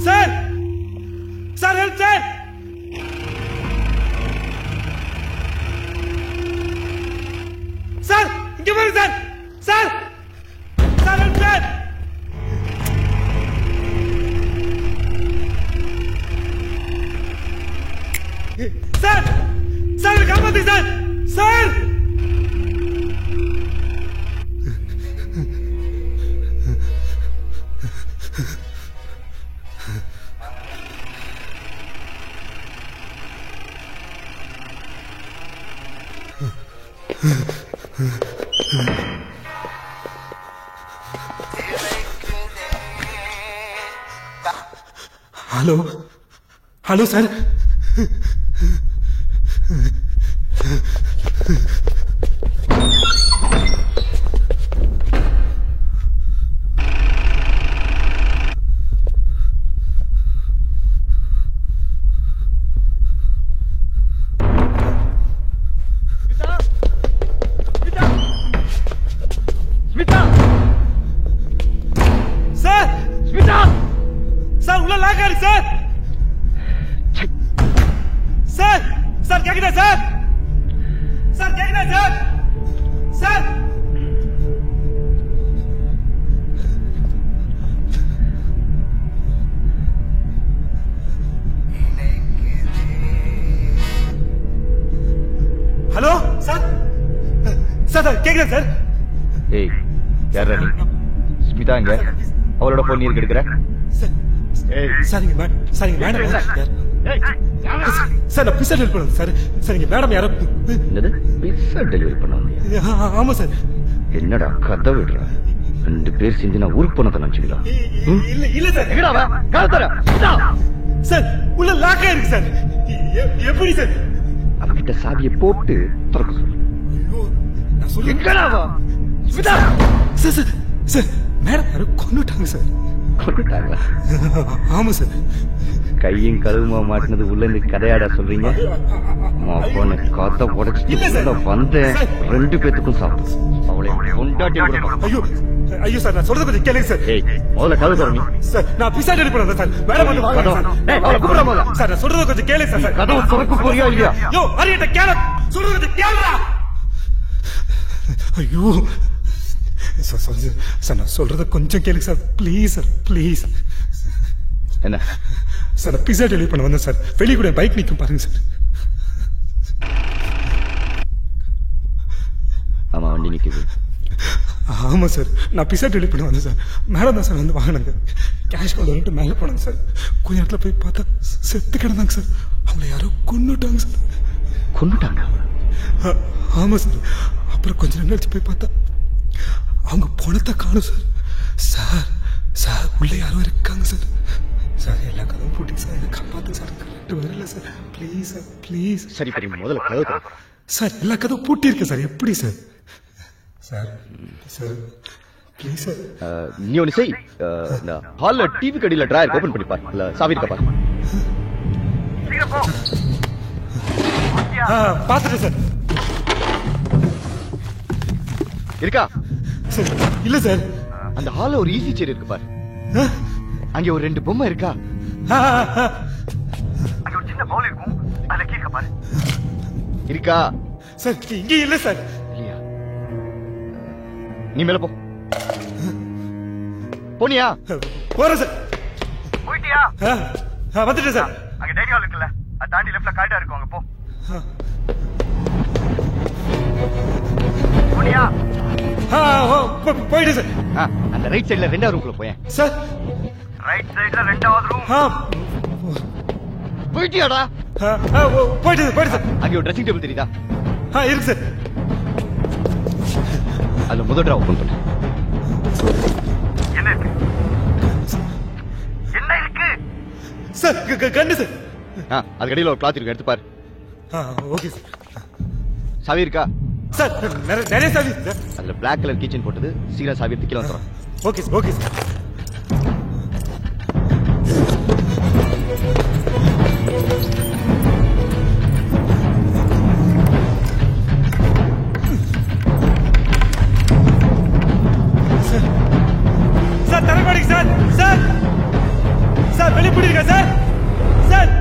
sir sir help sir sir இங்க பாருங்க sir sir hello hello sir. Hello sir sir sir கேக்குதா sir? ஏய் யாரா நீ? ஸ்மிதா இங்க அவளோட போன் நீ எடுக்கிற? சார் மேடம் சார் நான் பிஸா டெலிவரி பண்ண சார். சார் இங்க மேடம் யாரோ. என்னது பிஸா டெலிவரி பண்ண? ஆமா சார். என்னடா கதை விடுற? 2 பேர் சேர்ந்து நான் ஊருக்கு போனதை நினைச்சுங்களா? இல்ல சார். எங்கடா காலத்தர சார் உள்ள லாக் ஆயிருக்கு சார். எப்படி சார்? அவன்கிட்ட சாவியை போட்டு திறக்க சொல்லு. எங்கடா Smitha? Sir sir sir madam யாரோ கொன்னுட்டாங்க சார். கொன்னுட்டாங்களா? ஆமா சார். கையும் கழுவுமா மாட்டினது உள்ள இருந்து கதையாடா சொல்றீங்க? மாப்பான காத்த உடச்சிட்டு வந்த 2 பேத்துக்கும் சாப்பிட்டு அவளை கொண்டாட்டி. ஐயோ ஐயோ சார் நான் சொல்றது கொஞ்சம் கேளுங்க சார். ஏய் முதல்ல கதவு திறங்க சார். நான் பிஸா டெலிவரி பண்ணேன் சார். மேடம் வந்து வாங்க சார். சார் நான் சொல்றது கொஞ்சம் கேளுங்க சார். கதவு திறக்க போறியா இல்லையா? யோ அரியட்ட கேளு. சொல்றது கொஞ்சம் கேளுடா. ஐயோ சார் நான் சொல்றத கொஞ்சம் கேளுங்க சார். Please sir please. என்ன சார் நான் பிஸா டெலிவரி பண்ண வந்தேன் சார். வெளியே கூட பைக் நிற்கும் பாருங்க சார். ஆமா வண்டி நிக்குது. ஆமா சார் நான் பிஸா டெலிவரி பண்ண வந்தேன் சார். மேடம் தான் சார் வந்து வாங்கினாங்க. கேஷ் கார்டு வந்துட்டு மேலே போனாங்க சார். கொஞ்ச நேரத்தில் போய் பார்த்தா செத்து கிடந்தாங்க சார். அவங்கள யாரோ கொன்னுட்டாங்க சார். கொன்னுட்டாங்க? ஆமா சார். அப்புறம் கொஞ்ச நேரம் கழிச்சு போய் பார்த்தா அவங்க பணத்தை காணும் சார். சார் சார் உள்ள யாரோ இருக்காங்க சார். சார் எல்லா கதவும் போட்டி சார். என்ன காப்பாத்து சார். கரெக்ட் வரல சார். Please sir please. சரி சரி முதல்ல கதவு திறக்க. சார் எல்லா கதவும் பூட்டி இருக்கு சார். எப்படி sir? Sir sir please sir. நீ ஒன்று செய். ஹாலில் டிவி கடியில் ட்ராயர் ஓப்பன் பண்ணி பாரு. இல்லை சாவி இருக்கா பாரு. பார்த்துட்டேன் சார். இருக்கா? சார் இல்ல சார். அந்த ஹாலில் ஒரு ஈஸி சேர் இருக்கு பாரு. அங்கே ஒரு 2 பொம்மை இருக்கா? அங்கே ஒரு சின்ன பவுல் இருக்கும். அதில் கேட்க பாரு. இருக்கா? சார் இங்கே இல்ல சார். இல்லையா? நீ மேல போ. போனியா? போறேன் சார். போயிட்டியா? வந்துட்டேன் சார். அங்க டைனிங் ஹால் இருக்குல்ல, அது தாண்டி லெஃப்ட்ல காய்டா இருக்கும். அங்க போ. போனியா? போயிடு சார். அந்த ரைட் சைடுல 2வது ரூம்க்குள்ள போயேன் சார். ரைட் சைடுல 2வது ரூம். போயிட்டியாடா? போயிடு சார். அங்க ஒரு ட்ரெஸ்ஸிங் டேபிள் தெரியுதா? இருக்கு சார். அதுல முதல் டிரா ஓபன் பண்ணு. என்ன இருக்கு? என்ன இருக்கு? சார் கண்ணு சார். அது கடையில் ஒரு கிளாத் இருக்கு, எடுத்து பாரு. Okay sir. சாவி இருக்கா? சார் நிறைய சாவி சார். அதுல பிளாக் கலர் கீச்சன் போட்டது. சீக்கிரம் சாவி எடுத்து கீழே வந்துடும். Okay sir. Okay sir. Sir தரமாடிங்க சார். சார் சார் வெளிப்படி இருக்கா சார். சார்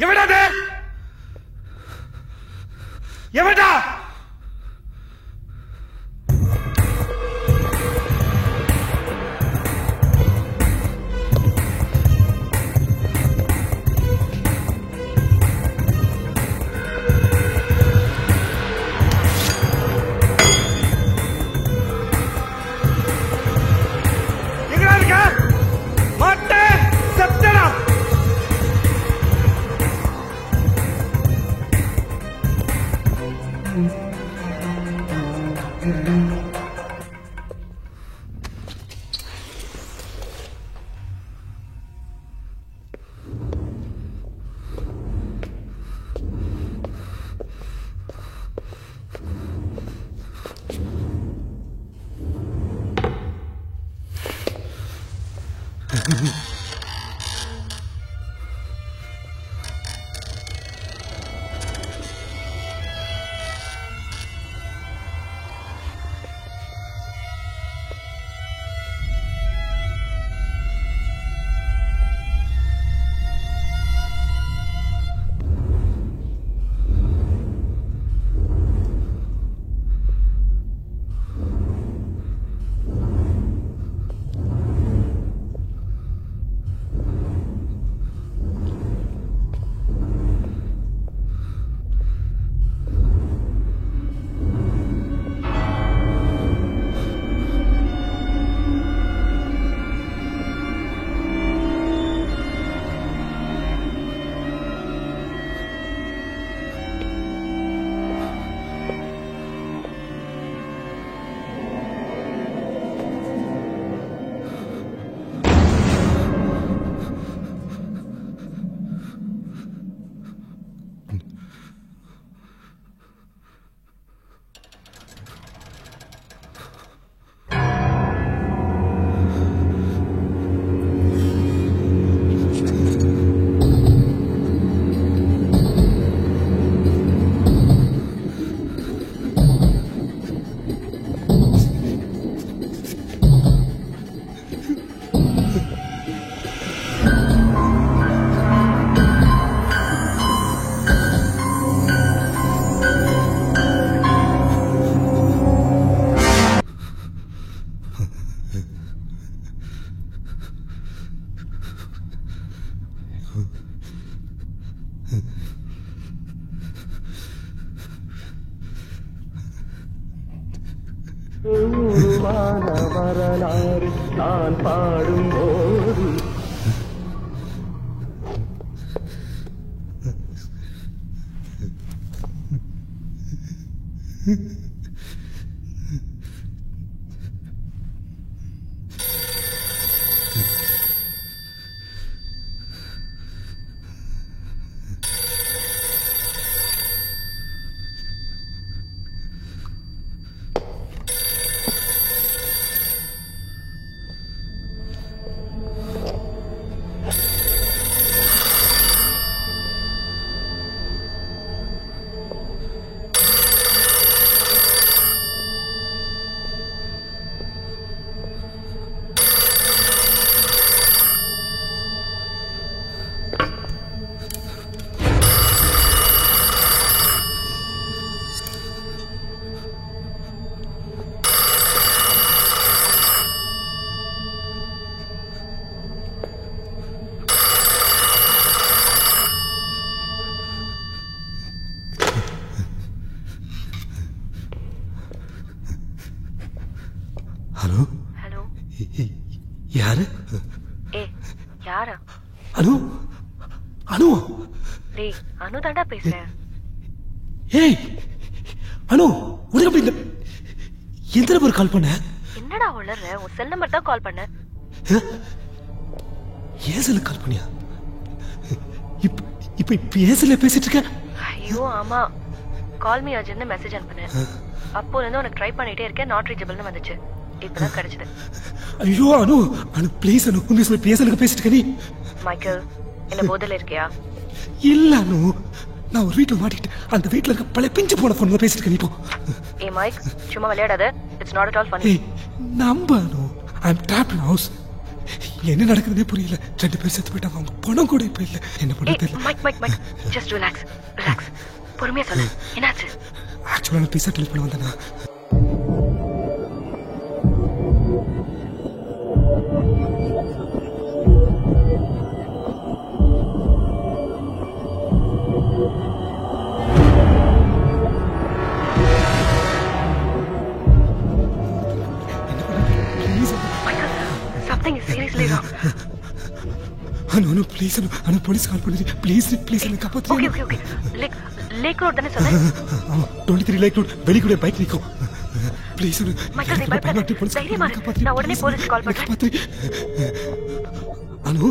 எவடா எவடா எங்கடா இருக்க மாட்டே செப்டனா வரலாறு நான் பாடும்போது ஹலோ ஹலோ யாரு? ஏ யாரா? அனு அனு டேய் அனு தாண்டா பேசுறேன். ஏய் அனு உனக்கு அப்படி இந்த எந்த நம்பர் கால் பண்ண? என்னடா உளற? உன் செல் நம்பர் தான் கால் பண்ண. ஏன் செல்லுக்கு கால் பண்ணியா? இப்ப ஏன் செல்ல பேசிட்டு இருக்க? ஐயோ ஆமா, கால் மீ அர்ஜென்ட்னு மெசேஜ் அனுப்புனேன். அப்போல இருந்து உனக்கு ட்ரை பண்ணிட்டே இருக்கேன், நாட் ரீச்சபிள்னு வந்துச்சு. இப்பதான் கிடைச்சது. ஐயோ அனு அனு ப்ளீஸ் அனு உண்மை சொல்லி பேசலுக்கு பேசிட்டு இருக்க நீ. மைக்கேல் என்ன போதல இருக்கியா? இல்ல அனு நான் ஒரு வீட்டில் மாட்டிக்கிட்டு அந்த வீட்டில் இருக்க பழைய பிஞ்சு போன ஃபோன் தான் பேசிட்டு இருக்கேன். ஏ மைக், சும்மா விளையாடாத. It's not at all funny. நம்பனோ, I am trapped in house. என்ன நடக்குதுன்னே புரியல. 2 பேர் செத்து போயிட்டாங்க. அவங்க பணம் கூட இப்ப இல்ல. என்ன பண்ண தெரியல. Mike just relax. பொறுமையா சொல்லு, என்னாச்சு? ஆக்சுவலா நான் பீஸா டெலிஃபோன் வந்தேனா. Something is seriously wrong. No, please, Anu, police call பண்ணி please என்ன காப்பாத்து. Okay. Lake Road தானே சொன்ன? 23 Lake Road வெளிக்குள்ள பைக் நிக்கும். Please Anu. மைக்கேல், நீ பயப்படாத. தைரியமா இரு. நான் உடனே போலீஸ் கால் பண்றேன். Anu.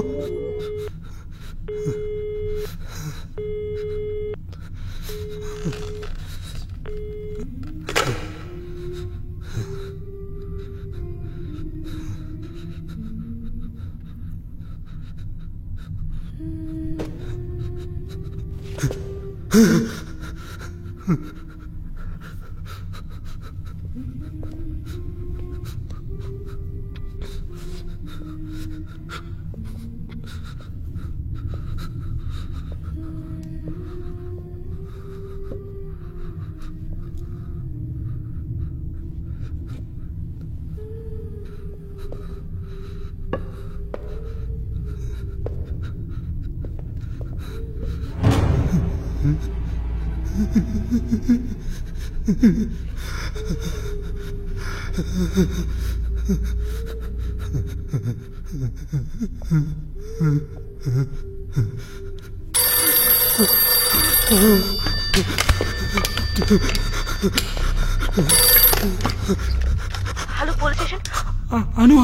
Hello, police station. Anu,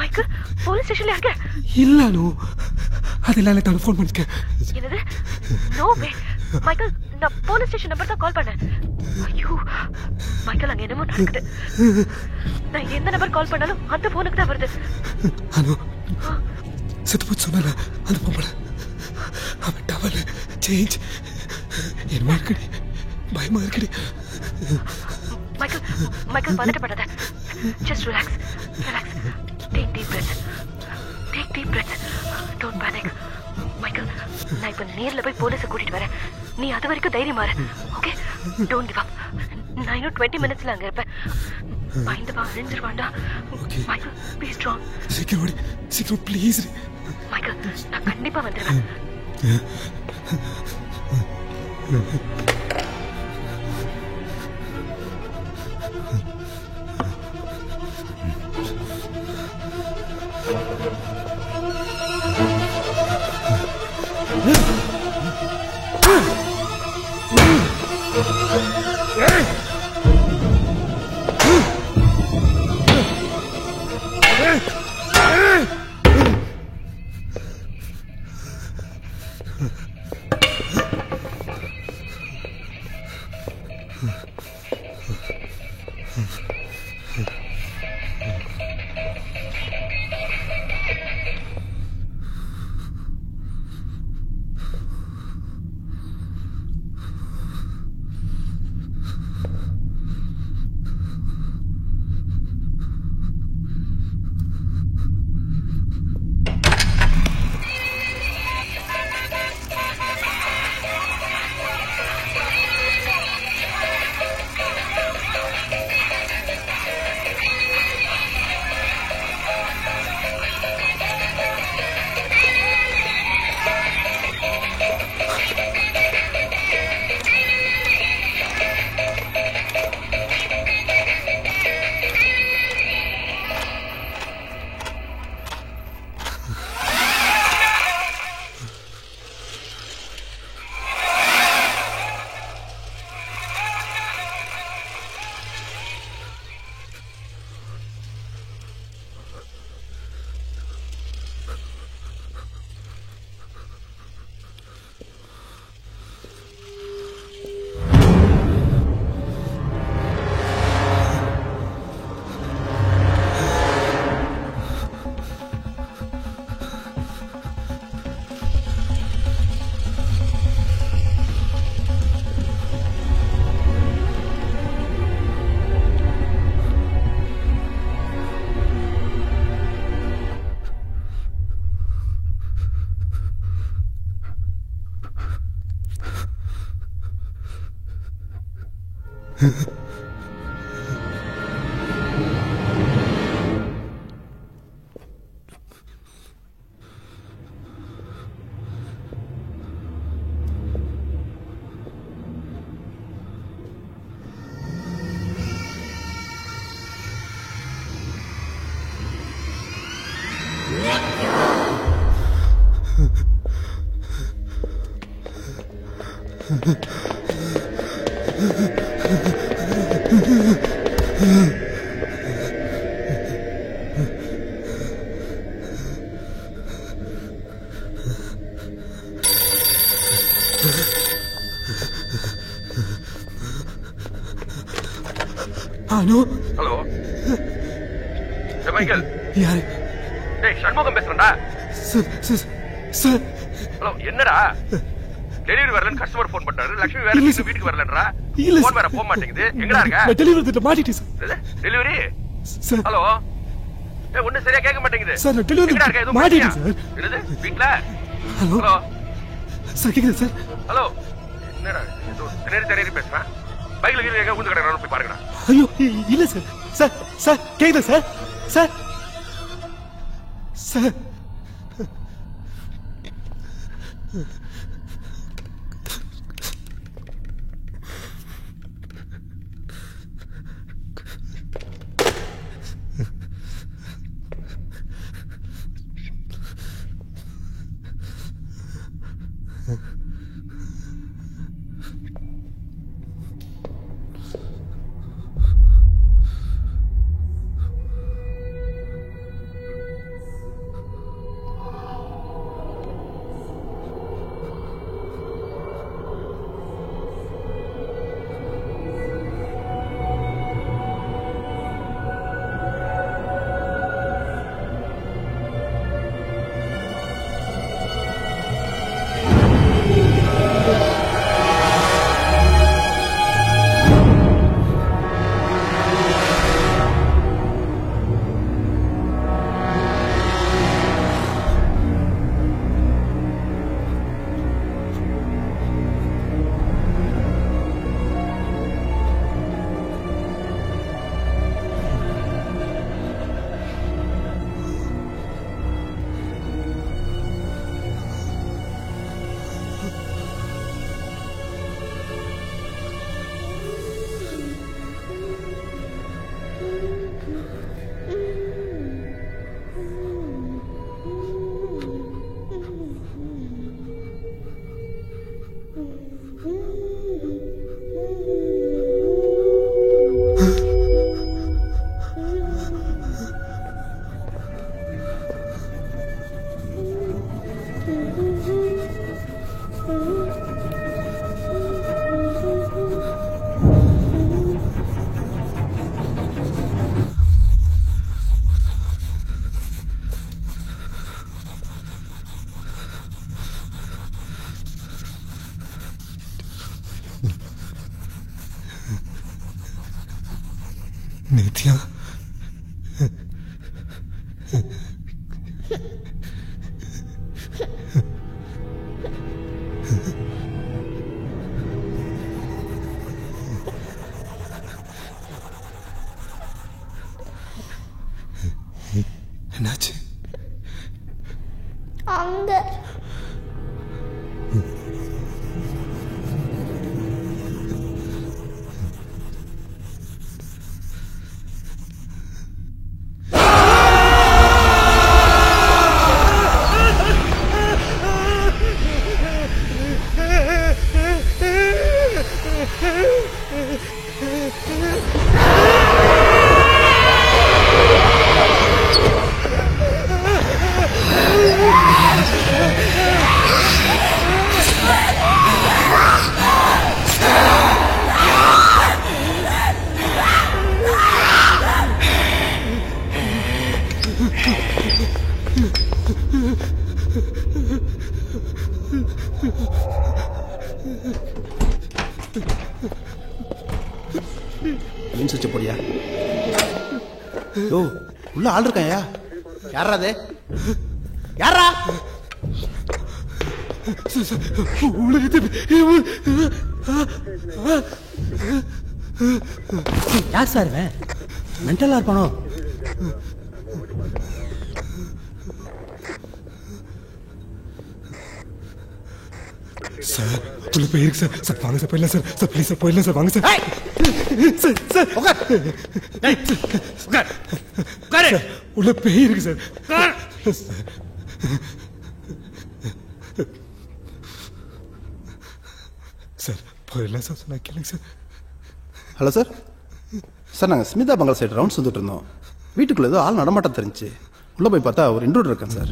Michael, police ஸ்டேஷன்ல இருக்க? இல்ல அனு, அதெல்லாம் நான் ஃபோன் பண்ணிருக்கேன். என்னது? No way. மைக்கேல், நான் போலீஸ் ஸ்டேஷன் நம்பர் தான் கால் பண்ணேன். ஐயோ மைக்கேல், அங்க என்னமோ நடக்குது. நான் எந்த நம்பர் கால் பண்ணாலும் அந்த போனுக்கு தான் வருது. அனு, செத்து போச்சு சொன்னால அந்த பொம்பளை. அவன் டவல் சேஞ்ச். என்னமா இருக்குடி, பயமா இருக்குடி. மைக்கேல் பதட்டப்படாத. Just relax. Take deep breaths. Don't panic. Michael, நான் இப்ப நேர்ல போய் போலீஸை கூட்டிட்டு வரேன். நீ அது வரைக்கும் தைரியமா இரு. Okay, don't give up. நான் இன்னும் 20 மினிட்ஸ்ல அங்க இருப்பேன். பயந்து அழிஞ்சிருவாண்டா. Michael, be strong. சீக்கிரம் ப்ளீஸ். மைக்கேல், நான் கண்டிப்பா வந்துடுவேன். ஹலோ ஹலோ மைக்கேல் யாரு? டேய் சண்முகம் பேசுறேன்டா. சார் ஹலோ என்னடா டெலிவரி வரலன்னு கஸ்டமர் ஃபோன் பண்றாரு. லட்சுமி வேற வீட்டுக்கு வரலன்றா. இல்ல ஃபோன் வேற போக மாட்டேங்குது. எங்கடா இருக்க? நான் டெலிவரி திட்ட மாட்டிட்டேன் சார். டெலிவரி சார் ஹலோ ஏய் ஒண்ணு சரியா கேட்க மாட்டேங்குது. சார் நான் டெலிவரி எங்கடா இருக்க? மாட்டிட்டேன் சார். என்னது வீட்ல? ஹலோ ஹலோ சார் கேக்குது சார். ஹலோ என்னடா தெரி பேசுறேன். பைக்ல கீழ எங்க ஊந்து கிடக்குறானு போய் பாருங்கடா. ஐயோ இல்ல சார். சார் சார் கேக்குதா சார்? சார் சார் நித்யா என்னாச்சு? அங்க சுவிட்ச் போடியா? யோ உள்ள ஆள் இருக்காயா? யாரா அது? யாரா? யார் சார் மென்டலா இருப்பானோ? சார் உள்ள பேய் இருக்கு சார். சார் வாங்க சார் போயிடலாம் சார். சார் ப்ளீஸ் சார் போயிடலாம் சார். வாங்க சார். சார் சார் உட்கார். உள்ள பேய் இருக்கு சார். சார் போயிடலாம் சார். சொன்னா கேளுங்க சார். Hello sir. சார் நாங்கள் ஸ்மிதா பங்கல் சைடு ரவுண்ட்ஸ் வந்துட்டு இருந்தோம். வீட்டுக்குள்ளே ஏதோ ஆள் நடமாட்டம் தெரிஞ்சு உள்ளே போய் பார்த்தா ஒரு இன்ட்ரூடர் இருக்கேன் சார்.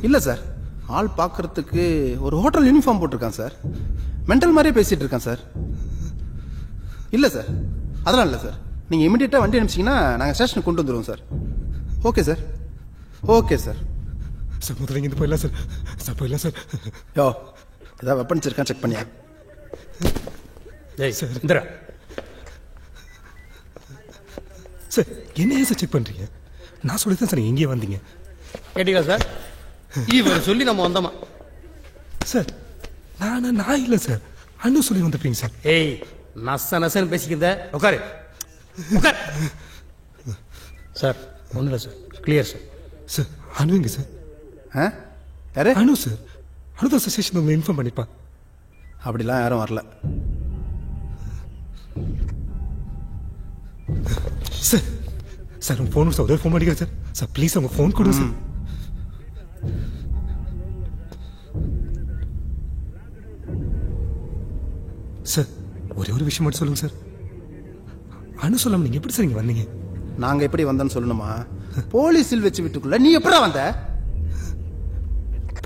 இல்லை சார், ஆள் பார்க்கறதுக்கு ஒரு ஹோட்டல் யூனிஃபார்ம் போட்டிருக்கான் சார். மென்டல் மாதிரியே பேசிகிட்டு இருக்கான் சார். இல்லை சார், அதெல்லாம் இல்லை சார். நீங்கள் இமீடியட்டாக வண்டி அனுப்பிச்சிங்கன்னா நாங்கள் ஸ்டேஷனுக்கு கொண்டு வந்துடுவோம் sir. Okay sir. Okay sir. Sir முதல்ல இங்கே போயிடலாம் சார். சார் போயிடலாம் சார். யோ ஏதாவது வெப்பன்ஸ் இருக்கான்னு செக் பண்ணியா? சார் இந்திரா சார் என்ன சார் செக் பண்ணுறீங்க? நான் சொல்லி தான் சார் நீங்கள் எங்கேயே வந்தீங்க. கேட்டீங்களா சார்? இவர் சொல்லி நம்ம வந்தோமா சார்? நான் இல்லை சார், அண்ணு சொல்லி வந்துருப்பீங்க சார். ஏய் நசன்னு பேசிக்கிறத உட்காரு உட்கார். சார் ஒன்றும் இல்லை சார், கிளியர் சார். சார் அனுங்க சார். யாரு? அனு சார். அனுதா ஸ்டேஷன் உங்களை இன்ஃபார்ம் பண்ணிப்பா. அப்படிலாம் யாரும் வரல சார். சார் உங்கள் ஃபோன் சார் ஃபோன் பண்ணிக்கிறேன் சார். சார் ப்ளீஸ் உங்கள் ஃபோன் கொடுங்க சார். சார் ஒரே ஒரு விஷயம் மட்டும் சொல்லுங்க சார். அனு சொல்லாம நீங்க எப்படி சார் இங்க வந்தீங்க? நாங்க எப்படி வந்தோன்னு சொல்லணுமா? போலீஸ் சீல் வச்சு வீட்டுக்குள்ள நீ எப்படா வந்த?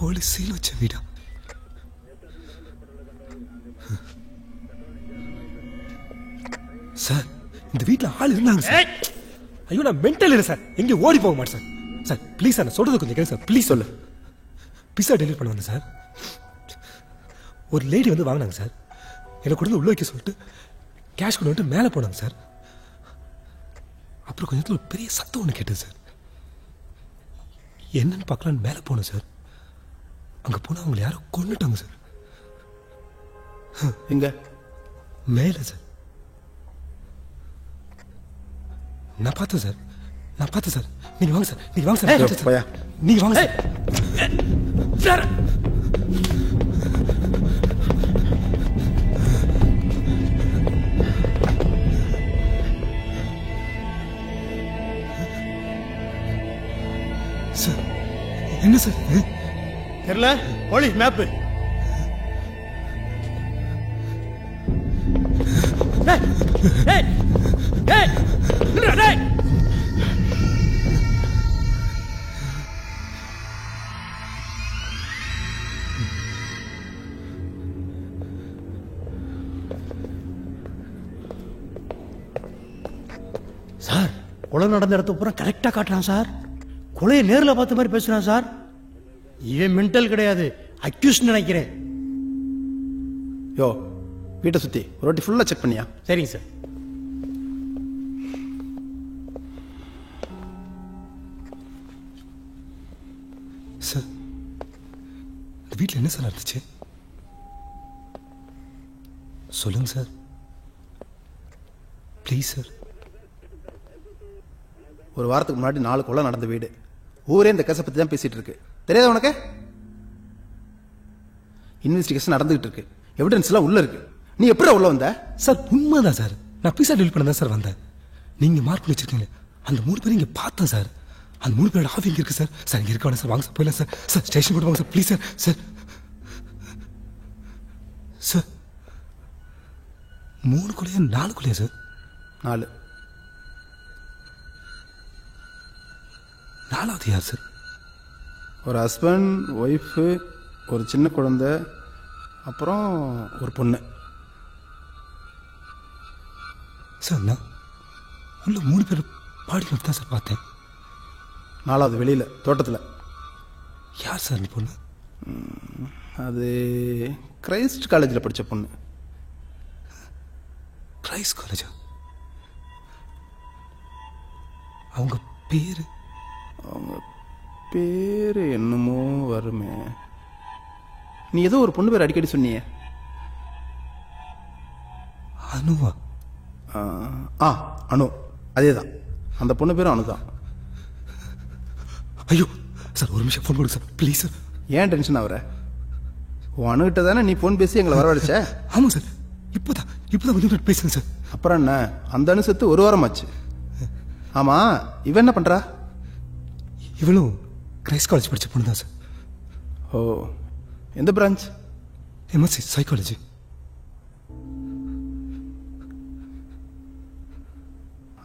போலீஸ் சீல் வச்ச வீடா? சார் இந்த வீட்டுல ஆள் இருந்தாங்க சார். ஐயோ நான் மென்டல் இல்லை சார், எங்க ஓடி போக மாட்டேன் சார். சார் ப்ளீஸ் சார், நான் சொல்றது கொஞ்சம் கேளுங்க சார். ப்ளீஸ் சொல்லு. பிஸா டெலிவரி பண்ண வந்தேன் சார். ஒரு லேடி வந்து வாங்கினாங்க சார். எனக்கு கொடுத்து உள்ள வைக்க சொல்லிட்டு கேஷ் கொண்டு வந்துட்டு மேலே போனாங்க சார். அப்புறம் கொஞ்ச நேரத்தில் ஒரு பெரிய சத்தம் ஒன்று கேட்டது சார். என்னன்னு பார்க்கலான்னு மேலே போனேன் சார். அங்கே போனால் அவங்களை யாரும் கொண்டுட்டாங்க சார். எங்க? மேலே சார். நான் பார்த்தேன் சார். நீங்க வாங்க சார். நீங்க வாங்க சார். நீங்க வாங்க சார். சார் என்ன சார் தெரியல. Police map. சார் கொலை நடந்த இடத்த பூரா கரெக்டா காட்டுறான் சார். கொலையை நேரில் பார்த்த மாதிரி பேசுறான் சார். இவன் மென்டல் கிடையாது, அக்யூஸ் நினைக்கிறேன். யோ வீட்டை சுத்தி ஒரு வாட்டி ஃபுல்லா செக் பண்ணியா? சரிங்க சார். சார் இந்த வீட்டில் என்ன சார் நடந்துச்சு சொல்லுங்க சார். Please sir. ஒரு வாரத்துக்கு முன்னாடி 4 கொலை நடந்த வீடு. ஊரே இந்த கேஸை பற்றி தான் பேசிட்டு இருக்கு. தெரியாத உனக்கு? இன்வெஸ்டிகேஷன் நடந்துகிட்டு இருக்கு. எவிடன்ஸ் எல்லாம் உள்ள இருக்கு. நீ எப்படி உள்ள வந்த? சார் உண்மைதான் சார். நான் பீஸா டெலிவரி பண்ண தான் சார் வந்தேன். நீங்க மார்க் பண்ணி வச்சிருக்கீங்க. அந்த 3 பேரும் இங்க பார்த்தேன் சார். அந்த 3 பேரோட ஆஃப் இங்க இருக்கு சார். சார் இங்க இருக்க வேணாம் சார். வாங்க சார் போயிடலாம் சார். சார் ஸ்டேஷன் கூட வாங்க sir please sir. Sir sir 3 கொலையா 4 கொலையா சார்? 4. 4வது யார் சார்? ஒரு ஹஸ்பண்ட், ஒய்ஃபு, ஒரு சின்ன குழந்தை, அப்புறம் ஒரு பொண்ணு. சார் நான் உள்ள 3 பேர் பாடி தான் சார் பார்த்தேன். 4வது வெளியில தோட்டத்தில். யார் சார் அந்த பொண்ணு? அது கிரைஸ்ட் காலேஜில் படித்த பொண்ணு. கிரைஸ்ட் காலேஜா? அவங்க பேரு? அவங்க பேரு என்னமோ வருமே. நீ ஏதோ ஒரு பொண்ணு பேர் அடிக்கடி சொன்னியே. அனுவா? அனு, அதே தான். அந்த பொண்ணு பேரும் அனு தான். ஐயோ சார், ஒரு நிமிஷம் ஃபோன் கொடுங்க சார், ப்ளீஸ் சார். ஏன் டென்ஷன் ஆகுற? உன் அணுகிட்ட தானே நீ ஃபோன் பேசி எங்களை வரவழைச்ச? ஆமாம் சார், இப்போதான் கொஞ்சம் நேரம் பேசுங்க சார். அப்புறம் என்ன, அந்த அணு செத்து 1 வாரம் ஆச்சு. ஆமா, இவன் என்ன பண்றா? இவளும் கிரைஸ்ட் காலேஜ் படிச்ச பொண்ணு தான் சார். ஓ, எந்த பிரான்ச்? MSc psychology.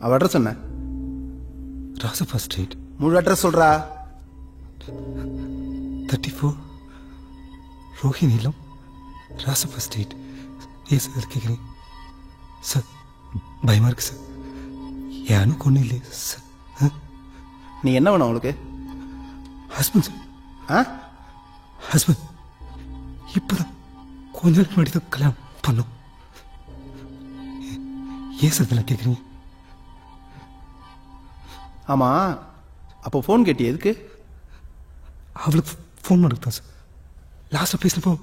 அவ அட்ரஸ் என்ன? ராசப்பா ஸ்ட்ரீட். முழு அட்ரஸ் சொல்றா. 34 ரோஹிணிலம், ராசப்பா ஸ்ட்ரீட். ஏன் சார் கேட்குறீங்க? சார் பயமா இருக்கு சார், யாரும் கொண்டு இல்லையே சார். நீ என்ன வேணும் உங்களுக்கு? Husband sir. ஹஸ்பண்ட் இப்போதான் கொஞ்ச நாள் முன்னாடி தான் கல்யாணம் பண்ணோம். ஏன் சார் இதெல்லாம் கேட்குறீங்க? ஆமா, அப்போ ஃபோன் கேட்டி எதுக்கு? அவளுக்கு ஃபோன் பண்ணுறது தான் சார். லாஸ்ட்டாக பேசினப்போ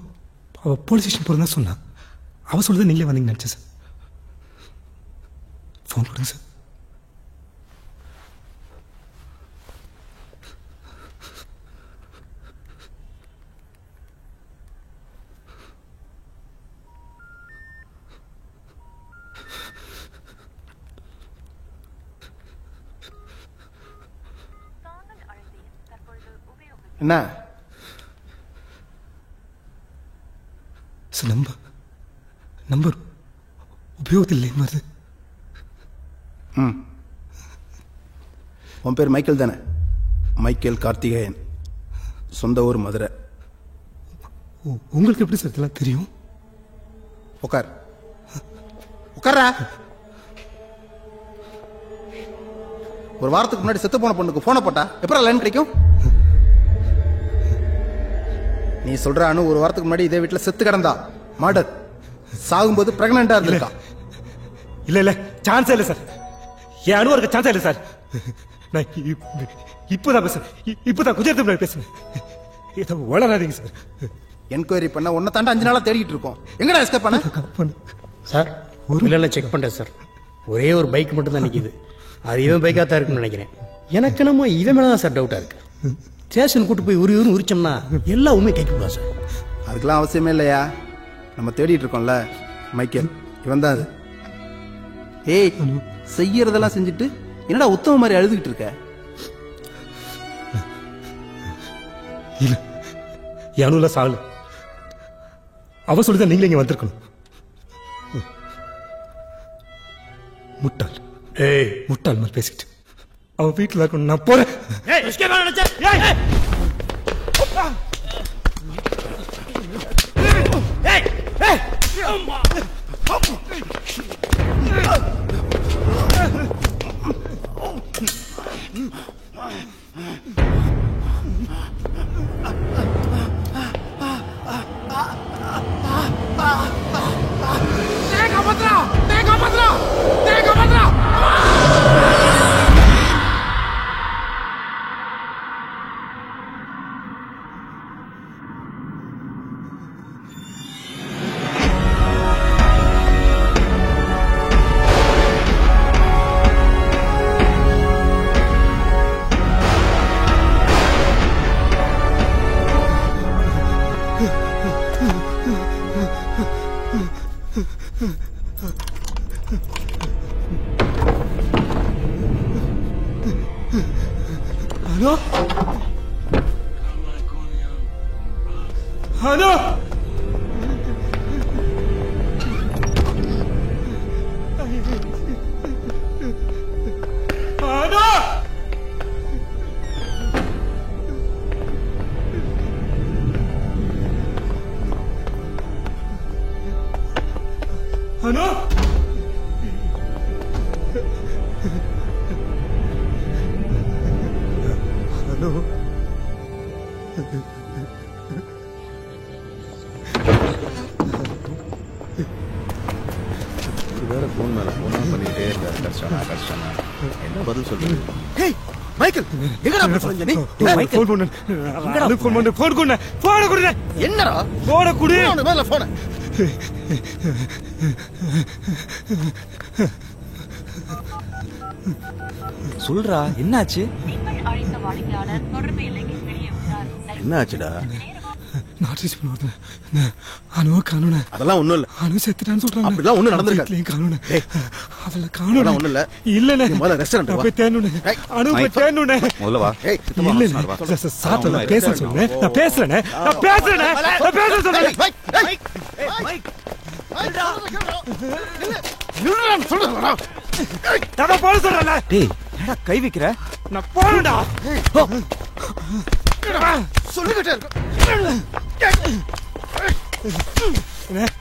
அவள் போலீஸ் ஸ்டேஷன் போகிறதா சொன்னா. அவள் சொல்லுறது நீங்களே வந்தீங்கன்னு நினச்சேன் சார். ஃபோன் கொடுங்க சார். என்ன சார்? நம்பர் உபயோகத்தில் இல்லைன்னு வருது. உன் பேர் மைக்கேல் தானே? மைக்கேல் கார்த்திகேயன், சொந்த ஊர் மதுரை. உங்களுக்கு எப்படி சார் இதெல்லாம் தெரியும்? உட்காரா. ஒரு வாரத்துக்கு முன்னாடி செத்து போன பொண்ணுக்கு போனை போட்டா எப்பறம் லைன் கிடைக்கும்? நீ சொல்ற அனு ஒரு வாரத்துக்கு முன்னாடி இதே வீட்டில் செத்து கிடந்தா. மர்டர். சாகும்போது பிரெக்னண்டா இருந்திருக்கா. இல்ல சான்ஸே இல்லை சார். என் அனுவா இருக்க சான்ஸே இல்லை சார். நான் இப்போதான் பேசுறேன், இப்போதான் கொஞ்சம் நேரத்துக்கு பேசுறேன். இதை வளராதீங்க சார். என்கொயரி பண்ண உன்னை தாண்ட 5 நாளா தேடிட்டு இருக்கோம். எங்கடா எஸ்கேப் பண்ண? சார் ஒரு இல்லை செக் பண்ணுறேன் சார். ஒரே ஒரு பைக் மட்டும் தான் நிற்கிது. அது இவன் பைக்காக தான் இருக்குன்னு நினைக்கிறேன். எனக்கு என்னமோ இவன் மேலே தான் சார் டவுட்டாக இருக்கு. ஸ்டேஷன் கூட்டு போய் உரிச்சோம்னா எல்லா உண்மையும் கேட்கக்கூடா சார். அதுக்கெல்லாம் அவசியமே இல்லையா, நம்ம தேடிட்டு இருக்கோம்ல. மைக்கேல் இவன் தான் அது. ஏய், செய்யறதெல்லாம் செஞ்சுட்டு என்னடா உத்தம மாதிரி அழுதுகிட்டு இருக்க? இல்ல, யானுல சாலு அவ சொல்லிதான் நீங்களே இங்க வந்திருக்கணும். முட்டாள். முட்டாள் மாதிரி பேசிட்டு அவன் வீட்டுல இருக்கணும். நான் போறேன். ஹலோ ஹலோ ஹலோ ஹலோ வேற ஃபோன் மேல ஃபோன் பண்ணிட்டே இருக்காரு. கஷ்டம் என்ன பதில் சொல்றது? ஹேய் மைக்கேல், எங்கடா போறீங்க நீ? மைக்கேல் ஃபோன் பண்ணு. எங்கடா ஃபோன் பண்ணு? ஃபோன் கொடு. ஃபோன் கொடு. என்னடா ஃபோன் கொடு. அவன மேல ஃபோன். சொல்றா என்னாச்சு? என்ன ஆச்சுடா? நாட்டிஸ் பண்ணுவாங்க அனுவ காணோன. அதெல்லாம் ஒண்ணும் இல்ல. அனு செத்துட்டான்னு சொல்றாங்க. அப்படிலாம் ஒண்ணும் நடந்திருக்காது. காணோன. அதெல்லாம் காணோன. ஒண்ணும் இல்ல. இல்லனே. முதல்ல ரெஸ்டாரண்ட் வா. போய் தேனுனே. அனு போய் தேனுனே. முதல்ல வா. இல்ல சாத்தல பேச சொல்றேன். நான் பேசுறேனே. நான் பேச சொல்றேன். நான் போற சொல்றேன். டேய் என்னடா கை வைக்கிற? நான் போறேன்டா. சொல்லிக்கிட்டே இருக்க.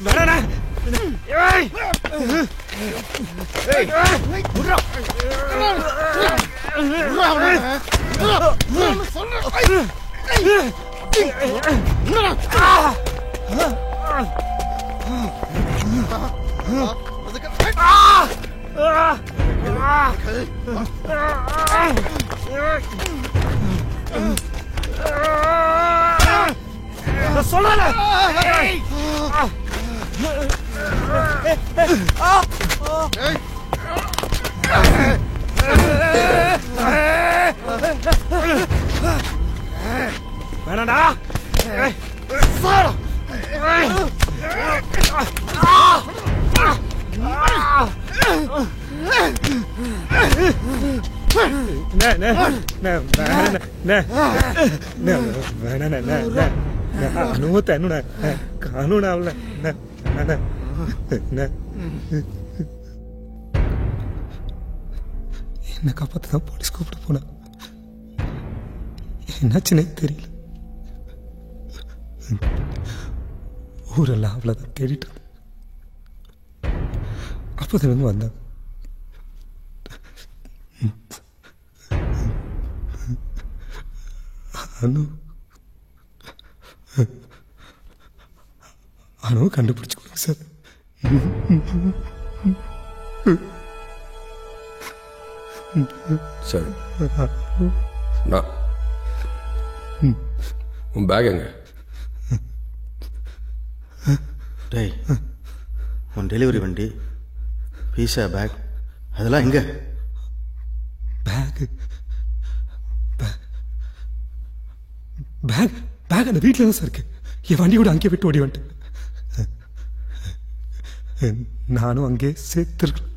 வேணா. ஏய். புறா. சொல்றேன். வேணாடா. என்ன காப்பாத்தான் போலீஸ் கூப்பிட்டு போன. என்னாச்சுன்னே தெரியல. ஊரெல்லாம் அவ்வளோதான் தேடிட்டு அப்போதுலேருந்து வந்தாங்க. அனு கண்டுபிடிச்சு கொடுங்க சார். சரி நான் உன் பேக் எங்க? டேய் உன் டெலிவரி வண்டி பீஸா பேக் அதெல்லாம் எங்க? பேக் பேக் பேக் அந்த வீட்டில் தான் சார் இருக்கு. என் வண்டி கூட அங்கேயே விட்டு ஓடி வந்துட்டேன். நானும் அங்கே சேர்த்துருக்கலாம்.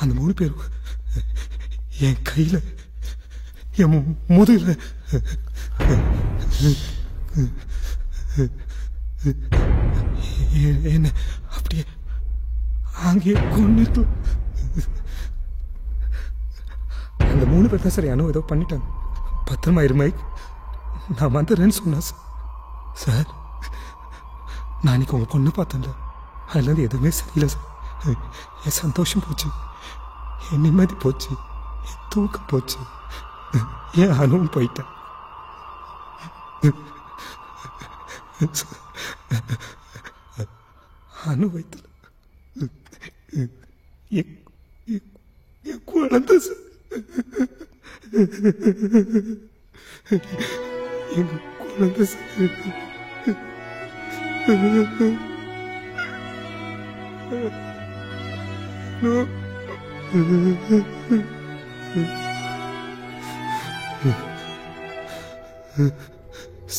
அந்த 3 பேரும் என் கையில் என் முதுகில் என்ன அப்படியே அங்கே கொண்டு அந்த 3 பேர் தான் சார் யானோ ஏதோ பண்ணிட்டாங்க. பத்திரமா இருமை நான் வந்துடுறேன்னு சொன்னேன் சார். நான் இன்னைக்கு உங்கள் பொண்ணு பார்த்தேன்ல, அதுலேருந்து எதுவுமே சரியில்லை சார். என் சந்தோஷம் போச்சு, என் நிம்மதி போச்சு, என் தூக்கம் போச்சு, என் அனுவும் போயிட்டேன். அனு வயிற்றுல என் குழந்தை சார். எங்க குழந்தை சார்.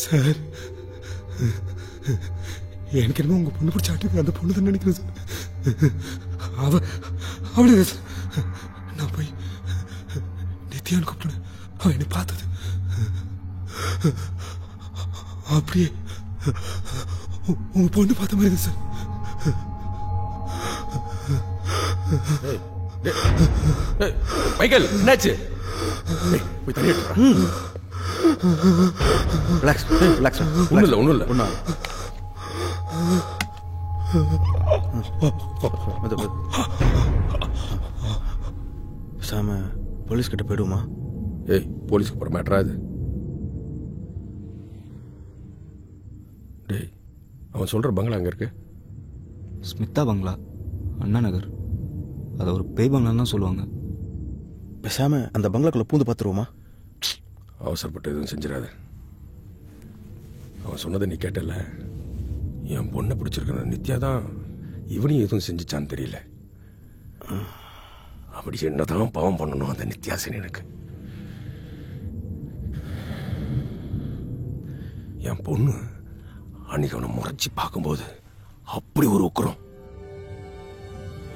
சார் எனக்கு என்னமோ உங்க பொண்ணு பிடிச்சாட்டு அந்த பொண்ணு தான் நினைக்கிறேன் சார். அவளே சார். நான் போய் நித்யான்னு கூப்பிட்டேன். அவன் என்னை பார்த்தது அப்படியே உங்க பொண்ணு பார்த்த மாதிரி சார். மைக்கேல் என்னாச்சு? ஒன்றும் இல்லை சாம போலீஸ் கிட்ட போயிடுமா? ஏய் போலீஸ்க்கு போகிற மேட்டரா இது? டேய் அவன் சொல்கிற பங்களா அங்கே இருக்கு. ஸ்மிதா பங்களா, அண்ணா நகர். அதை ஒரு பேய் பங்களான்னு தான் சொல்லுவாங்க. பேசாம அந்த பங்களாக்குள்ள பூந்து பார்த்துருவோமா? அவசரப்பட்டு எதுவும் செஞ்சிடாத. அவன் சொன்னதை நீ கேட்டல, என் பொண்ணை பிடிச்சிருக்கிற நித்யா தான் இவனையும் எதுவும் செஞ்சுச்சான்னு தெரியல. அப்படி என்னதான் பாவம் பண்ணணும் அந்த நித்யாசன் எனக்கு. என் பொண்ணு அன்னைக்கு அவனை முறைச்சி பார்க்கும்போது அப்படி ஒரு உக்கரம்.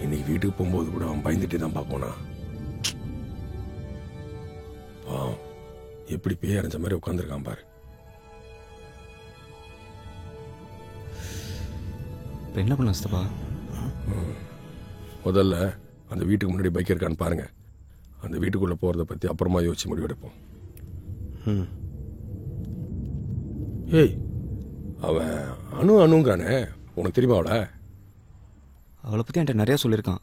இன்னைக்கு வீட்டுக்கு போகும்போது கூட அவன் பயந்துட்டே தான் பார்ப்போனா. பாவம் எப்படி பேய் அரைஞ்ச மாதிரி உட்காந்துருக்கான் பாரு. என்ன பண்ண சித்தப்பா? முதல்ல அந்த வீட்டுக்கு முன்னாடி பைக் இருக்கான்னு பாருங்க. அந்த வீட்டுக்குள்ள போறதை பத்தி அப்புறமா யோசிச்சு முடிவெடுப்போம். ஏய், அவன் அணுங்கானே, உனக்கு தெரியுமா அவளை? அவளை பத்தி என்கிட்ட நிறைய சொல்லியிருக்கான்.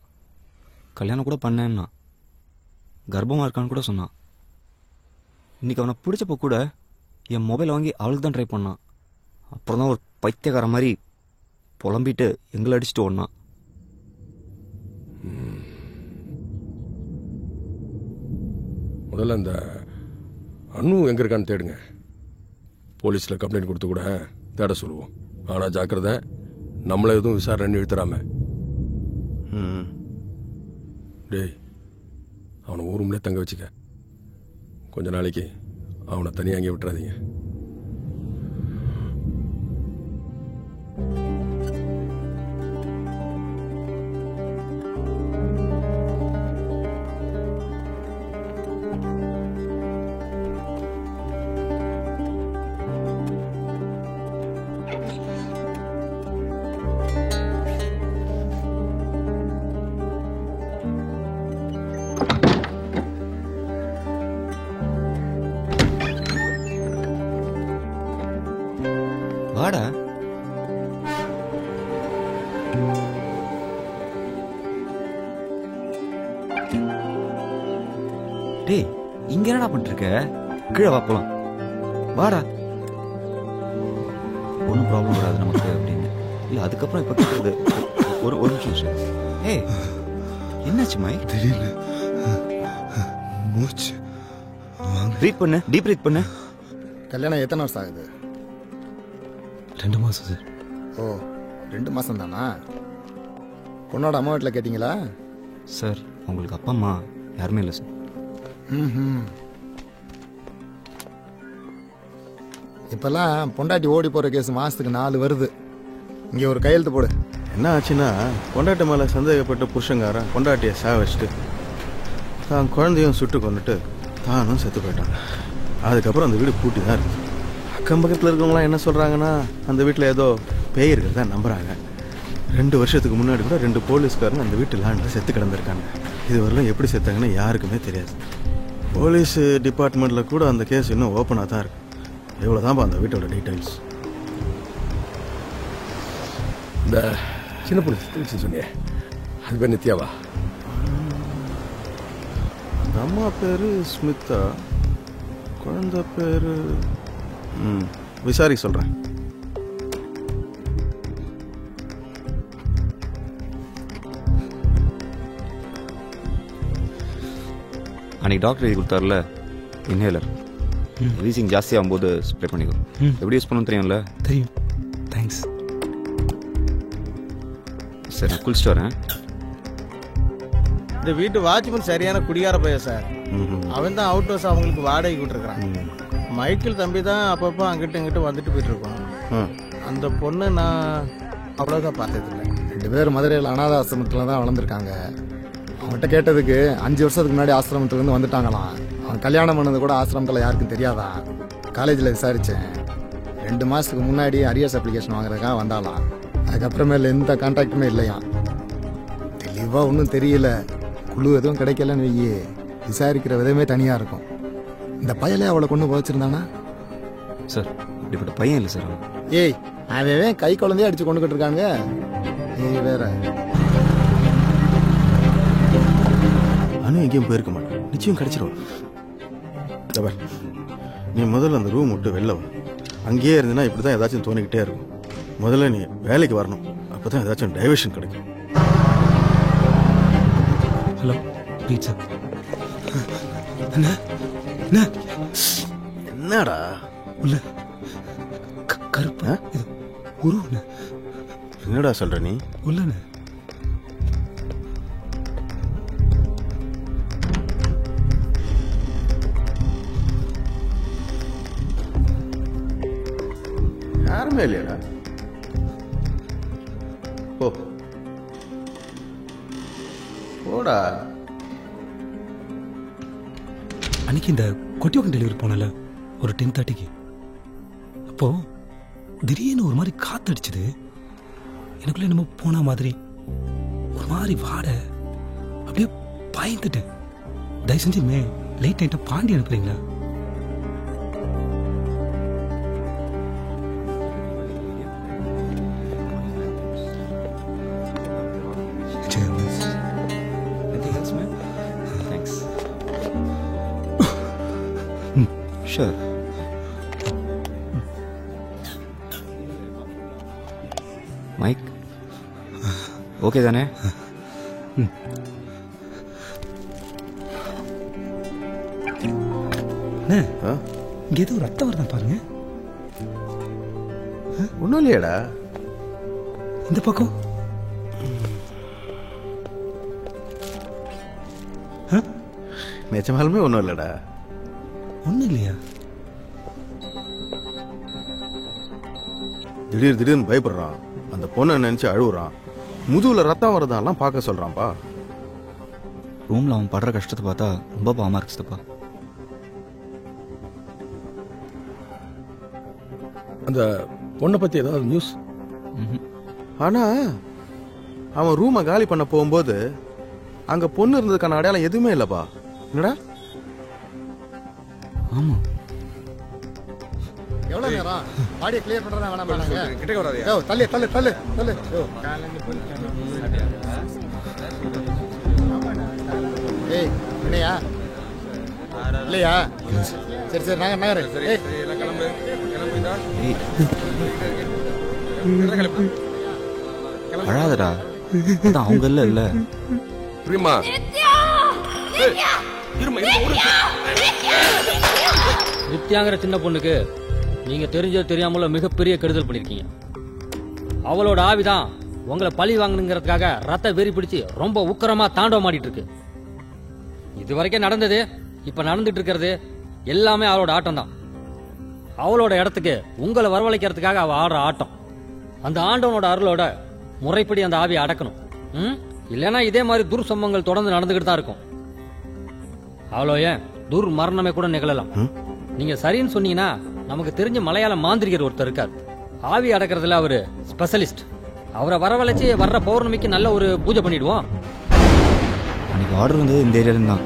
கல்யாணம் கூட பண்ணேன்னா, கர்ப்பமா இருக்கான்னு கூட சொன்னான். இன்னைக்கு அவனை பிடிச்சப்போ கூட என் மொபைல் வாங்கி அவளுக்கு தான் ட்ரை பண்ணான். அப்புறம் தான் ஒரு பைத்தியக்கார மாதிரி புலம்பிட்டு எங்களை அடிச்சுட்டு ஓடனான். முதல்ல அந்த அணு எங்க இருக்கான்னு தேடுங்க. போலீஸ்ல கம்ப்ளைண்ட் கொடுத்து கூட தேட சொல்லுவோம். ஆனா ஜாக்கிரதை, நம்மள எதுவும் விசாரணை இழுத்துறாம. டேய், அவனை ஒரு ரூம்ல தங்க வச்சுக்க. கொஞ்ச நாளைக்கு அவனை தனியாக அங்கே விட்டுறாதீங்க. வாடா. டேய், இங்க என்னடா பண்ணிட்டு இருக்க? கீழே வா போலாம். வாடா. ஒன்றும் ப்ராப்ளம் வராது நமக்கு அப்படின்னு. இல்லை, அதுக்கப்புறம் இப்போ கேட்குறது ஒரு நிமிஷம். ஏய், என்னாச்சு மை? தெரியல, மூச்சு. ப்ரீத் பண்ணு, டீப் ப்ரீத் பண்ணு. கல்யாணம் எத்தனை வருஷம் ஆகுது? 2 மாசம் சார். ஓ, 2 மாசம் தானா? பொண்ணோட அம்மா வீட்டில் கேட்டிங்களா? சார், உங்களுக்கு அப்பா அம்மா யாருமே இல்லை சார். இப்பெல்லாம் பொண்டாட்டி ஓடி போகிற கேஸ் மாதத்துக்கு 4 வருது. இங்கே ஒரு கையெழுத்து போடு. என்ன ஆச்சுன்னா, பொண்டாட்டி மேலே சந்தேகப்பட்ட புருஷங்காரன் பொண்டாட்டியை வச்சுட்டு தான் குழந்தையும் சுட்டு கொண்டுட்டு தானும் செத்து போயிட்டான். அதுக்கப்புறம் அந்த வீடு பூட்டி தான் இருக்குது. அக்கம் பக்கத்தில் இருக்கவங்களாம் என்ன சொல்கிறாங்கன்னா, அந்த வீட்டில் ஏதோ பேய் இருக்கிறதா நம்புகிறாங்க. 2 வருஷத்துக்கு முன்னாடி கூட 2 போலீஸ்காரங்க அந்த வீட்டு லேண்டில் செத்து கிடந்திருக்காங்க. இது வரலாம் எப்படி செத்தாங்கன்னு யாருக்குமே தெரியாது. போலீஸ் டிபார்ட்மெண்ட்டில் கூட அந்த கேஸ் இன்னும் ஓப்பனாக தான் இருக்குது. இவ்வளோதான்ப்பா அந்த வீட்டோட டீட்டெயில்ஸ். இந்த சின்ன பொண்ணு சொன்னியே, அது பேர் நித்யாவா? அந்த அம்மா பேர் ஸ்மிதா, குழந்தை பேர் விசாரிக்க சொல்கிறேன். அன்னைக்கு டாக்டர் எழுதி கொடுத்தாருல இன்ஹேலர், வீசிங் ஜாஸ்தி ஆகும்போது ஸ்ப்ரே பண்ணிக்கோ. எப்படி யூஸ் பண்ணணும் தெரியும்ல? தெரியும். தேங்க்ஸ். சரி, நான் குளிச்சுட்டு வரேன். இந்த வீட்டு வாட்ச்மேன் சரியான குடியார பையன் சார். அவன் தான் அவுட் ஹவுஸ் அவங்களுக்கு வாடகை விட்டுருக்கான். மைக்கேல் தம்பி தான் அப்பப்போ அங்கிட்ட இங்கிட்ட வந்துட்டு போயிட்டு இருக்கோம். அந்த பொண்ணு நான் அவ்வளோதான் பார்த்ததில்லை. 2 பேர் மதுரையில் அனாத ஆசிரமத்தில் தான் வளர்ந்துருக்காங்க. அவன்கிட்ட கேட்டதுக்கு 5 வருஷத்துக்கு முன்னாடி ஆசிரமத்துலேருந்து வந்துட்டாங்களாம். அவன் கல்யாணம் பண்ணது கூட ஆசிரமத்தில் யாருக்கும் தெரியாதான். காலேஜில் விசாரித்தேன். 2 மாதத்துக்கு முன்னாடி அரியர்ஸ் அப்ளிகேஷன் வாங்குறதுக்காக வந்தாலாம். அதுக்கப்புறமேல எந்த கான்டாக்டுமே இல்லையா. தெளிவாக ஒன்றும் தெரியல. குழு எதுவும் கிடைக்கலன்னு வெய்யே, விசாரிக்கிற விதமே தனியாக இருக்கும். இந்த பையலே அவளை கொண்டு போச்சிருந்தானா? சார், இப்படிப்பட்ட பையன் இல்லை சார். ஏய், அவன் கை குழந்தையே அடிச்சு கொண்டுகிட்டு இருக்காங்க. ஏய் வேற அனு எங்கேயும் போயிருக்க மாட்டான். நிச்சயம் கிடைச்சிருவான். நீ முதல்ல அந்த ரூம் விட்டு வெளில வா. அங்கேயே இருந்தீங்கன்னா இப்படி தான் ஏதாச்சும் தோணிக்கிட்டே இருக்கும். முதல்ல நீ வேலைக்கு வரணும். அப்போ தான் ஏதாச்சும் டைவர்ஷன் கிடைக்கும். Hello, pizza. என்னடா உள்ள கருப்பு உருவ என்னடா சொல்ற நீ? உள்ளண்ணே. யாருமே இல்லையாடா? போ போடா. அன்னைக்கு இந்த கொட்டியோகம் டெலிவரி போனல ஒரு 10:30க்கு. அப்போ திடீர்னு ஒரு மாதிரி காத்தடிச்சுது. எனக்குள்ள என்னமோ போன மாதிரி ஒரு மாதிரி வாட, அப்படியே பயந்துட்டேன். தயவு செஞ்சு லேட் நைட்டா பாண்டி அனுப்புறீங்களா? Sure. மைக் ஓகே தானே? இங்க ஏதோ ரத்தம் வருதான் பாருங்க. ஒன்றும் இல்லையாடா? இந்த பக்கம் நிஜமாலுமே ஒன்றும் இல்லைடா. ஒன்றும் இல்லையா? திடீர்னு பயப்படுறான். அந்த பொண்ணை நினைச்சு அழுகுறான். முதுகுல ரத்தம் வரதெல்லாம் பார்க்க சொல்றான்ப்பா. ரூம்ல அவன் படுற கஷ்டத்தை பார்த்தா ரொம்ப பாவமா இருக்குப்பா. அந்த பொண்ணை பத்தி ஏதாவது நியூஸ்? ஆனா அவன் ரூமை காலி பண்ண போகும்போது அங்க பொண்ணு இருந்ததுக்கான அடையாளம் எதுவுமே இல்லப்பா. என்னடா? ஆமா. எவ்வளவு நேரம் பாடியை கிளியர் பண்றதா வேணாம் வேணாங்க. கிட்டக்க வராதயா? யோ தள்ளு தள்ளு தள்ளு தள்ளு. யோ ஏய் என்னையா? இல்லையா? சரி சரி நாங்க நகரு. ஏய் கிளம்பு கிளம்புடா. அழாதடா. அதான் அவங்க இல்ல. பிரிமா. நித்யாங்கிற சின்ன பொண்ணுக்கு நீங்க தெரிஞ்சோ தெரியாமல மிகப்பெரிய கெடுதல் பண்ணிருக்கீங்க. அவளோட ஆவிதான் உங்களை பழி வாங்கணுங்கிறதுக்காக ரத்த வெறி பிடிச்சு ரொம்ப உக்கரமா தாண்டவம் ஆடிட்டு இருக்கு. இது வரைக்கும் நடந்தது, இப்ப நடந்துட்டு இருக்கிறது எல்லாமே அவளோட ஆட்டம் தான். அவளோட இடத்துக்கு உங்களை வரவழைக்கிறதுக்காக அவ ஆடுற ஆட்டம். அந்த ஆண்டவனோட அருளோட முறைப்படி அந்த ஆவியை அடக்கணும். இல்லைன்னா இதே மாதிரி துர்சம்பவங்கள் தொடர்ந்து நடந்துகிட்டு தான் இருக்கும். அவ்வளோ ஏன் துர்மரணமே கூட நிகழலாம். நீங்க சரின்னு சொன்னீங்கன்னா நமக்கு தெரிஞ்ச மலையாள மாந்திரிகர் ஒருத்தர் இருக்கார். ஆவி அடக்கிறதுல அவரு ஸ்பெஷலிஸ்ட். அவரை வரவழைச்சு வர்ற பௌர்ணமிக்கு நல்ல ஒரு பூஜை பண்ணிடுவோம். அன்னைக்கு ஆர்டர் வந்தது இந்த ஏரியால தான்.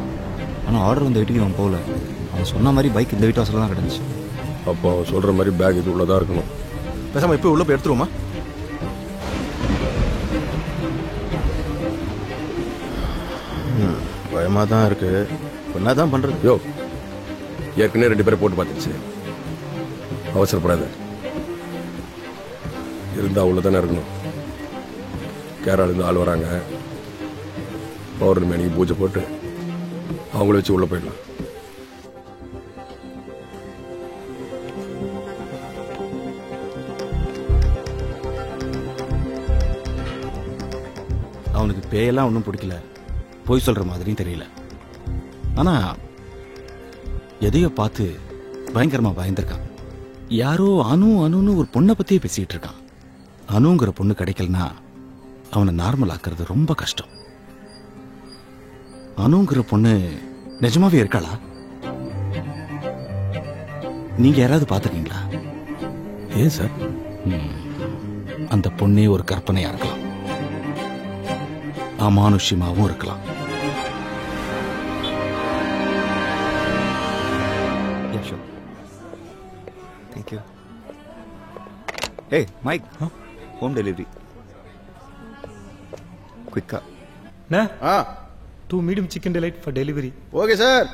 ஆனா ஆர்டர் வந்த வீட்டுக்கு அவன் போகல. அவன் சொன்ன மாதிரி பைக் இந்த வீட்டு வாசல்ல தான் கிடந்துச்சு. அப்போ அவன் சொல்ற மாதிரி பேக் இது உள்ளதா இருக்கணும். பேசாம இப்போ உள்ள போய் எடுத்துருவோமா? பயமா தான் இருக்கு. என்னதான் பண்றது? யோ ஏற்கனவே 2 பேரை போட்டு பார்த்துச்சு. அவசரப்படாத. இருந்தா உள்ளதானே இருக்கணும். கேரளாலேருந்து ஆள் வராங்க. பௌர்ணமி அன்னைக்கு பூஜை போட்டு அவங்கள வச்சு உள்ள போயிடலாம். அவனுக்கு பேயெல்லாம் ஒன்றும் பிடிக்கல. போய் சொல்ற மாதிரியும் தெரியல. ஆனா எதையோ பார்த்து பயங்கரமா பயந்துருக்கான். யாரோ அனுன்னு ஒரு பொண்ணை பத்தியே பேசிட்டு இருக்கான். அனுங்கிற பொண்ணு கிடைக்கலனா அவனை நார்மல் ஆக்குறது ரொம்ப கஷ்டம். அனுங்கிற பொண்ணு நிஜமாவே இருக்காளா? நீங்க யாராவது பார்த்துருக்கீங்களா? ஏன் சார்? அந்த பொண்ணே ஒரு கற்பனையா இருக்கலாம். அமானுஷ்யமாவும் இருக்கலாம். தேங்க்யூ. ஏய் மைக், ஹோம் டெலிவரி குயிக்கா. 2 medium chicken delight for delivery. Okay sir.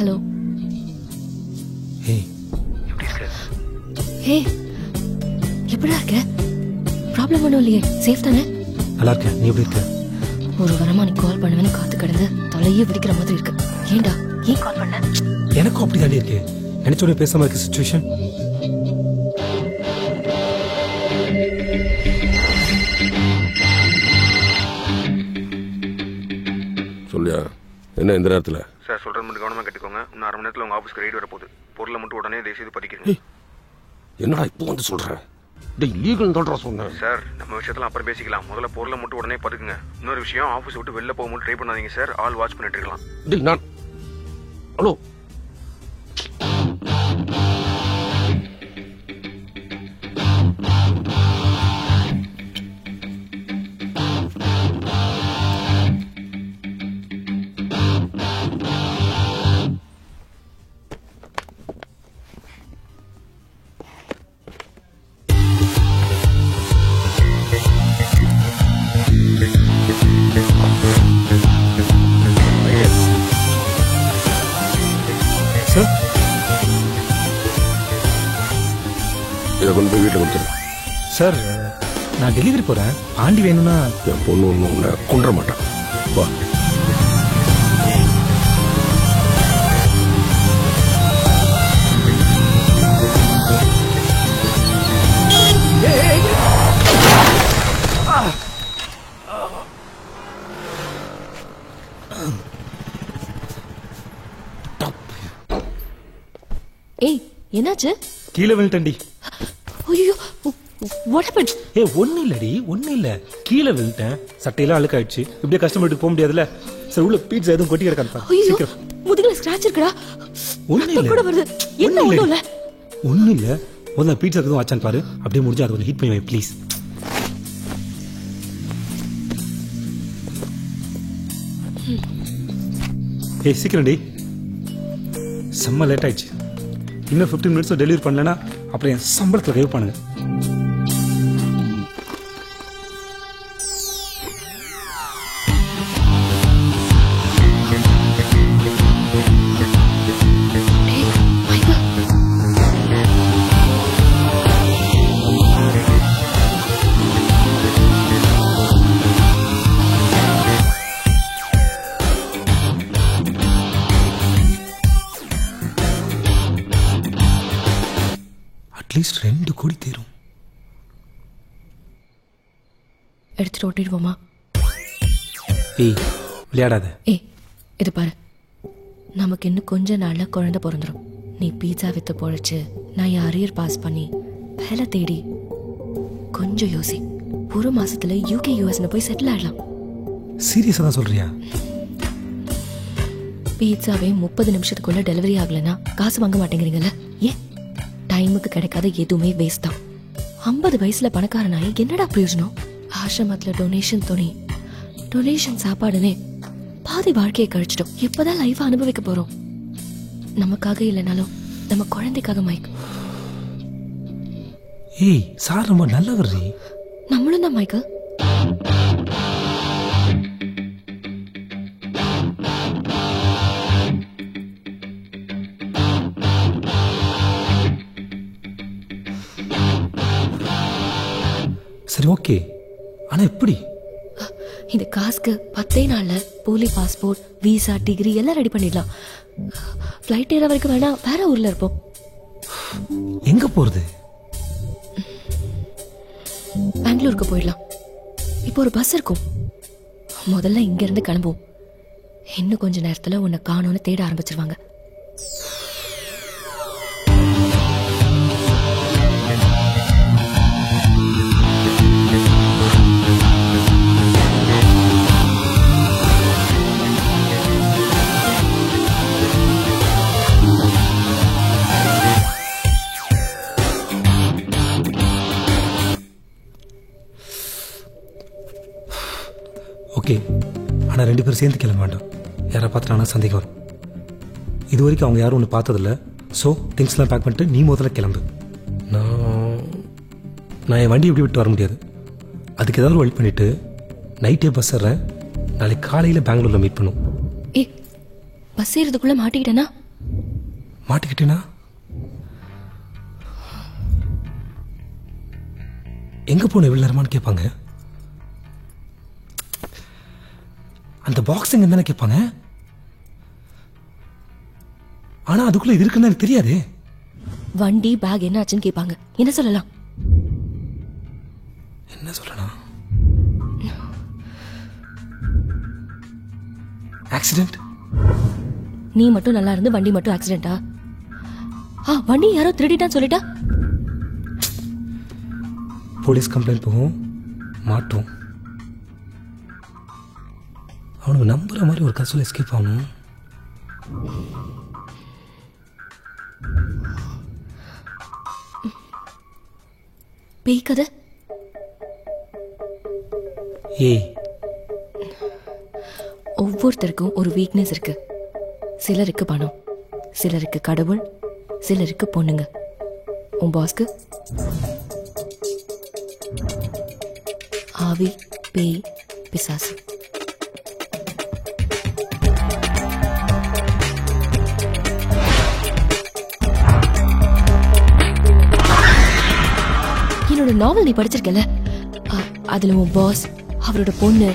Hello. ஏய் ஹே, எப்படிடா இருக்க? ப்ராப்ளம் ஒன்றும் இல்லையே, சேஃப் தானே? நல்லா இருக்கேன். நீ எப்படி இருக்க? ஒரு வாரமா நீ கால் பண்ணுவேன்னு காத்து கிடந்து தலையே வெடிக்கிற மாதிரி இருக்கு. ஏண்டா ஏன் கால் பண்ண? எனக்கும் அப்படி தாண்டி இருக்கு. நினைச்சோட பேசாம இருக்க சிச்சுவேஷன். சொல்லியா என்ன இந்த நேரத்தில்? சார் சொல்றது மட்டும் கவனமா கேட்டுக்கோங்க. இன்னும் 1/2 மணி நேரத்தில் உங்க ஆஃபீஸ்க்கு ரைடு வர போகுது. பொருளை மட்டும் உடனே தயவு செய்து பதிக்கிறீங்க. என்னடா இப்போ வந்து சொல்கிறேன்? டேய் லீகல் சொல்கிறா சொன்னேன் சார். நம்ம விஷயத்தெல்லாம் அப்புறம் பேசிக்கலாம். முதல்ல பொருளை மட்டும் உடனே பதுக்குங்க. இன்னொரு விஷயம், ஆஃபீஸ் விட்டு வெளில போக மட்டும் ட்ரை பண்ணாதீங்க சார். ஆல் வாட்ச் பண்ணிட்டு இருக்கலாம். டேய் நான் ஹலோ சார், இதை கொண்டு போய் வீட்டில் கொடுத்துரு. சார் நான் டெலிவரி போகிறேன். ஆண்டி வேணும்னா. என் பொண்ணு ஒன்றும் உன்னை கொண்டுற மாட்டான். வா. ஏய், என்னாச்சு? கீழே விழுட்டண்டி. ஐயோ, வாட் ஹேப்பன்? ஒன்னும் இல்லடி, ஒன்னும் இல்ல. கீழே விழுட்டேன். சட்டையெல்லாம் அழுக்காயிடுச்சு. இப்படியே கஸ்டமருக்கு போக முடியாதுல்ல. சார் உள்ள பீட்சா எதுவும் கொட்டி கிடக்காது. ஐயோ, சீக்கிரம். முதுகுல ஸ்கிராட்ச் இருக்குடா. ஒன்னும் இல்ல. கூட வருது. என்ன ஒண்ணும் இல்ல. ஒன்னும் இல்ல. முதல்ல பீட்சா எதுவும் ஆச்சான்னு பாரு. அப்படியே முடிஞ்சா அதை கொஞ்சம் ஹீட் பண்ணி வை ப்ளீஸ். ஏய் சீக்கிரம் டி. செம்ம லேட் ஆயிடுச்சு. இன்னும் 15 மினிட்ஸ் டெலிவரி பண்ணலன்னா அப்புறம் என் சம்பளத்தில் கைவு பண்ணுங்க. அட்லீஸ்ட் 2 கோடி தேரும். எடுத்துட்டு ஓட்டிடுவோமா? ஏய் விளையாடாத. ஏய் இது பாரு, நமக்கு இன்னும் கொஞ்ச நாள்ல குழந்தை பிறந்துடும். நீ பீட்சா வித்து பொழைச்சு, நான் என் அரியர் பாஸ் பண்ணி வேலை தேடி, கொஞ்சம் யோசி. 1 மாசத்துல UK US போய் செட்டில் ஆயிடலாம். சீரியஸா தான் சொல்றியா? பீட்சாவே 30 நிமிஷத்துக்குள்ள டெலிவரி ஆகலைன்னா காசு வாங்க மாட்டேங்கிறீங்கல்ல? ஏன்? டைமுக்கு கிடைக்காத எதுவுமே வேஸ்ட் தான். 50 வயசுல பணக்காரனாயி என்னடா பிரயோஜனம்? ஆசிரமத்துல டொனேஷன் துணி, டொனேஷன் சாப்பாடுன்னு பாதி வாழ்க்கையை கழிச்சிட்டோம். எப்பதான் லைஃப் அனுபவிக்க போறோம்? நமக்காக இல்லைனாலும் நம்ம குழந்தைக்காக மைக். ஏய் சார் ரொம்ப நல்லவர். நம்மளும் தான் மைக்கேல். சரி ஓகே, ஆனா எப்படி? இந்த காசுக்கு 10 நாள்ல போலி பாஸ்போர்ட், விசா, டிகிரி எல்லாம் ரெடி பண்ணிடலாம். ஃப்ளைட் ஏற வரைக்கும் வேணா வேற ஊர்ல இருப்போம். எங்க போறது? பெங்களூருக்கு போயிடலாம். இப்போ ஒரு பஸ் இருக்கும். முதல்ல இங்க இருந்து கிளம்புவோம். இன்னும் கொஞ்ச நேரத்துல உன்னை காணோன்னு தேட ஆரம்பிச்சிருவாங்க. ஓகே, ஆனால் 2 பேரும் சேர்ந்து கிளம்ப வேண்டாம். யாரை பார்த்துட்டாங்கன்னா சந்தேகம் வரும். இது வரைக்கும் அவங்க யாரும் ஒன்று பார்த்ததில்ல. ஸோ திங்ஸ்லாம் பேக் பண்ணிட்டு நீ முதல்ல கிளம்பு. நான் என் வண்டி எப்படி விட்டு வர முடியாது. அதுக்கு ஏதாவது வழி பண்ணிவிட்டு நைட்டே பஸ் ஏறேன். நாளைக்கு காலையில் பெங்களூரில் மீட் பண்ணும். ஏ பஸ் ஏறதுக்குள்ளே மாட்டிக்கிட்டேன்னா மாட்டிக்கிட்டேனா எங்க போன இவ்வளவு நேரமான்னு கேட்பாங்க. அந்த பாக்ஸ் எங்க தானே கேட்பாங்க. ஆனா அதுக்குள்ள இது இருக்குன்னு எனக்கு தெரியாது. வண்டி பேக் என்ன ஆச்சுன்னு கேட்பாங்க. என்ன சொல்லலாம்? என்ன சொல்லலாம்? ஆக்சிடென்ட். நீ மட்டும் நல்லா இருந்து வண்டி மட்டும் ஆக்சிடென்டா? வண்டி யாரோ திருடிட்டான்னு சொல்லிட்டா போலீஸ் கம்ப்ளைண்ட் போகும், மாட்டோம். அவனுக்கு நம்புற மாதிரி ஒரு கசூல் எஸ்கேப் ஆகணும். பேய் கதை. ஏய், ஒவ்வொருத்தருக்கும் ஒரு வீக்னஸ் இருக்கு. சிலருக்கு பணம், சிலருக்கு கடவுள், சிலருக்கு பொண்ணுங்க. உன் பாஸ்க்கு ஆவி, பேய், பிசாசு. என்னோட நாவல் நீ படிச்சிருக்கல, அதுல உன் பாஸ், அவரோட பொண்ணு,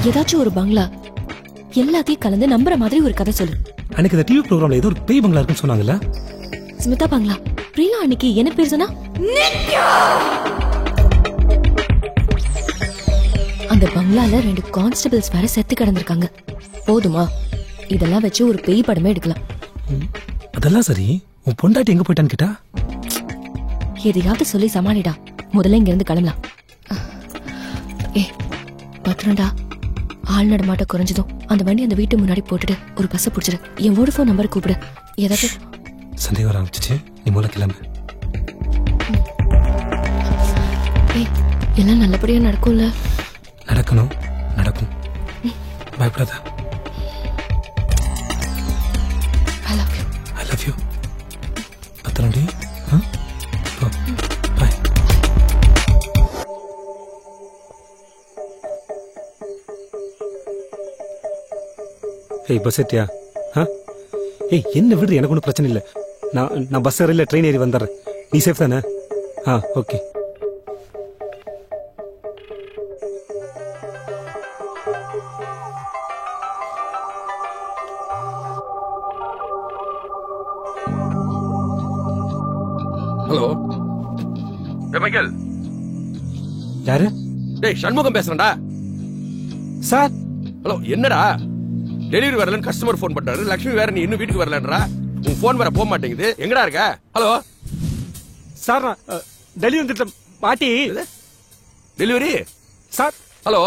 ஏதாச்சும் ஒரு பங்களா, எல்லாத்தையும் கலந்து நம்புற மாதிரி ஒரு கதை சொல்லு. அன்னைக்கு இந்த டிவி ப்ரோக்ராம்ல ஏதோ ஒரு பேய் பங்களா இருக்குன்னு சொன்னாங்கல்ல. ஸ்மிதா பங்களா. பிரியா அன்னைக்கு என்ன பேர் சொன்னா? அந்த பங்களால 2 கான்ஸ்டபிள்ஸ் வேற செத்து கிடந்திருக்காங்க. போதுமா? இதெல்லாம் வச்சு ஒரு பேய் படமே எடுக்கலாம். அதெல்லாம் சரி, உன் பொண்டாட்டி எங்க போயிட்டான்னு கேட்டா? எதையாவது சொல்லி சமாளிடா. முதல்ல இங்க இருந்து கிளம்பலாம். பத்திரம்டா. ஆள் நடமாட்ட குறைஞ்சதும் அந்த வண்டி அந்த வீட்டு முன்னாடி போட்டுட்டு ஒரு பஸ் பிடிச்சிடு. என் வோடஃபோன் நம்பர் கூப்பிடு. ஏதாவது சந்தேகம் வர ஆரம்பிச்சிச்சு, நீ மூல கிளம்பு. எல்லாம் நல்லபடியா நடக்கும்ல? நடக்கணும், நடக்கும். பயப்படாத. I love you. I love you. பத்திரம்டி. பாய். ஏய், பஸ் ஏத்தியா? ஏய், என்ன விடுற, எனக்கு ஒன்றும் பிரச்சனை இல்லை. நான் பஸ் ஏறல, ட்ரெயின் ஏறி வந்துடுறேன். நீ சேஃப் தானே? ஓகே. Hello Michael. யாரு? டேய், சண்முகம் பேசுறேன்டா. சார். ஹலோ, என்னடா டெலிவரி வரலன்னு கஸ்டமர் ஃபோன் பண்றாரு. லட்சுமி வேற, நீ இன்னும் வீட்டுக்கு வரலன்றா. உன் ஃபோன் வேற போக மாட்டேங்குது. எங்கடா இருக்க? ஹலோ சார், டெலிவரி வந்துட்டேன். மாட்டி டெலிவரி சார். ஹலோ,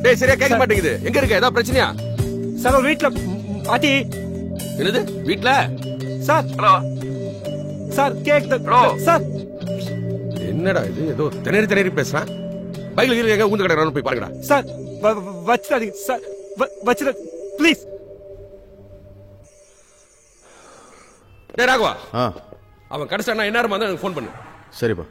டேய், சரியா கேட்க மாட்டேங்குது. எங்க இருக்க? ஏதாவது பிரச்சனையா? சார், வீட்டுல மாட்டி. என்னது வீட்டுல? சார். ஹலோ சார், கேக்குது சார். என்னடா இது, ஏதோ திணறி பேசுறான். பைக்ல கீழ எங்க ஊந்து கடை போய் பாருங்கடா. சார், வச்சிடாதீங்க சார், வச்சிட ப்ளீஸ். டேய் ராகவா, அவன் கடைசியா என்ன நேரமா எனக்கு ஃபோன் பண்ணு. சரிப்பா.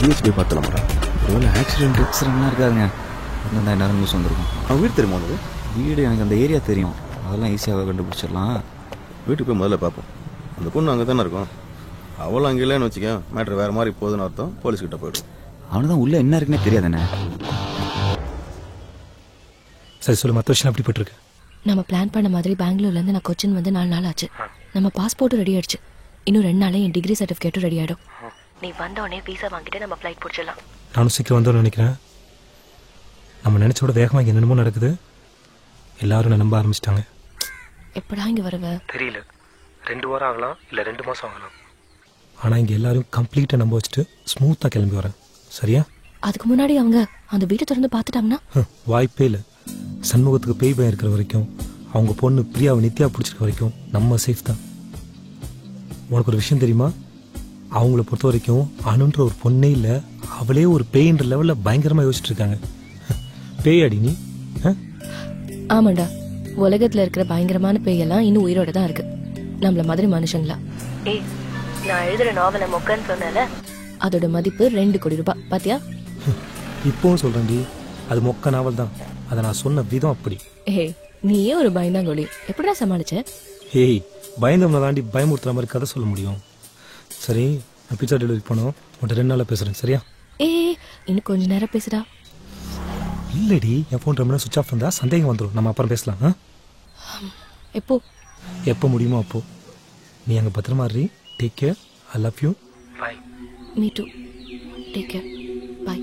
ஜிஹெச்பி பார்த்தலாம்டா. ஒருவேளை ஆக்சிடென்ட்லாம் இருக்காதுங்க. அந்த நேரம் நியூஸ் வந்திருக்கும். அவன் வீடு தெரியுமா உனக்கு? வீடு எனக்கு அந்த ஏரியா தெரியும். அதெல்லாம் ஈஸியாக கண்டுபிடிச்சிடலாம். வீட்டுக்கு போய் முதல்ல பார்ப்போம். அந்த பொண்ணு அங்கே தானே இருக்கும். அவளும் அங்கே இல்லைன்னு வச்சுக்க, மேட்ரு வேறு மாதிரி போகுதுன்னு அர்த்தம். போலீஸ்கிட்ட போய்டும். அவனு தான் உள்ளே என்ன இருக்குன்னே தெரியாதுண்ணே. சரி சொல்லு, மற்ற விஷயம் எப்படி போயிட்டுருக்கு? நம்ம பிளான் பண்ண மாதிரி பெங்களூர்லேருந்து நான் கொச்சின் வந்து 4 நாள் ஆச்சு. நம்ம பாஸ்போர்ட்டும் ரெடி ஆயிடுச்சு. இன்னும் 2 நாளே என் டிகிரி சர்டிஃபிகேட்டும் ரெடி ஆகிடும். நீ வந்தோடனே வீசா வாங்கிட்டு நம்ம ஃப்ளைட் பிடிச்சிடலாம். நானும் சீக்கிரம் வந்தோன்னு நினைக்கிறேன். நம்ம நினைச்சோட வேகமாக என்னென்னமோ நடக்குது. எல்லாரும் நம்ப ஆரம்பிச்சிட்டாங்க. எப்படா இங்கே வருவ? தெரியல. 2 வாரம் ஆகலாம், இல்லை 2 மாதம் ஆகலாம். ஆனால் இங்கே எல்லாரும் கம்ப்ளீட்டாக நம்ப வச்சுட்டு ஸ்மூத்தாக கிளம்பி வரேன். சரியா? அதுக்கு முன்னாடி அவங்க அந்த வீட்டை திறந்து பார்த்துட்டாங்கன்னா? வாய்ப்பே இல்லை. சண்முகத்துக்கு பேய் பயம் இருக்கிற வரைக்கும், அவங்க பொண்ணு பிரியாவை நித்யா பிடிச்சிருக்க வரைக்கும் நம்ம சேஃப் தான். உனக்கு ஒரு விஷயம் தெரியுமா? அவங்கள பொறுத்த வரைக்கும் அணுன்ற ஒரு பொண்ணே இல்லை, அவளே ஒரு பேயின்ற லெவல்ல பயங்கரமா யோசிச்சுட்டு இருக்காங்க. பேய் அடி நீ? ஆமாண்டா, உலகத்துல இருக்கிற பயங்கரமான பேயெல்லாம் இன்னும் உயிரோட தான் இருக்கு. நம்மள மாதிரி மனுஷங்களா. ஏய், நான் எழுதுற நாவலை மொக்கன்னு சொன்னல, அதோட மதிப்பு 2 கோடி ரூபாய். பாத்தியா? இப்பவும் சொல்றேன்டி, அது மொக்க நாவல் தான். அதை நான் சொன்ன விதம் அப்படி. ஏய், நீயே ஒரு பயந்தாங்கோலி, எப்படிடா சமாளிச்ச? ஏய், பயந்தவனை தாண்டி பயமுறுத்துற மாதிரி கதை சொல்ல முடியும். சரி, நான் பிச்சா டெலிவரி பண்ணோம், உன்ட்ட 2 நாளா பேசுறேன், சரியா? ஏய், இன்னும் கொஞ்ச நேரம் பேசுடா. இல்லடி, என் ஃபோன் ரொம்ப சுவிச் ஆஃப் இருந்தா சந்தேகம் வந்துடும். நம்ம அப்புறம் பேசலாம். எப்போ? எப்போ முடியுமோ அப்போ. நீ அங்கே பத்திரமா இரு. Take care. I love you. Bye. Me too. Take care. Bye.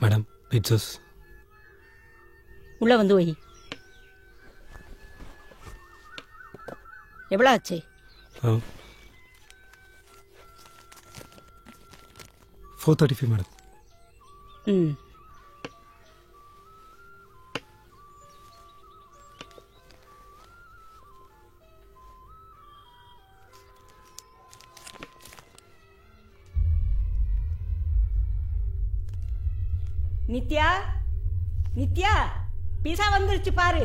Madam, pizzas உள்ள வந்து வை. எவ்வளோ ஆச்சு? 435 மேடம். ம். நித்யா, நித்யா, பீஸா வந்துருச்சு பாரு.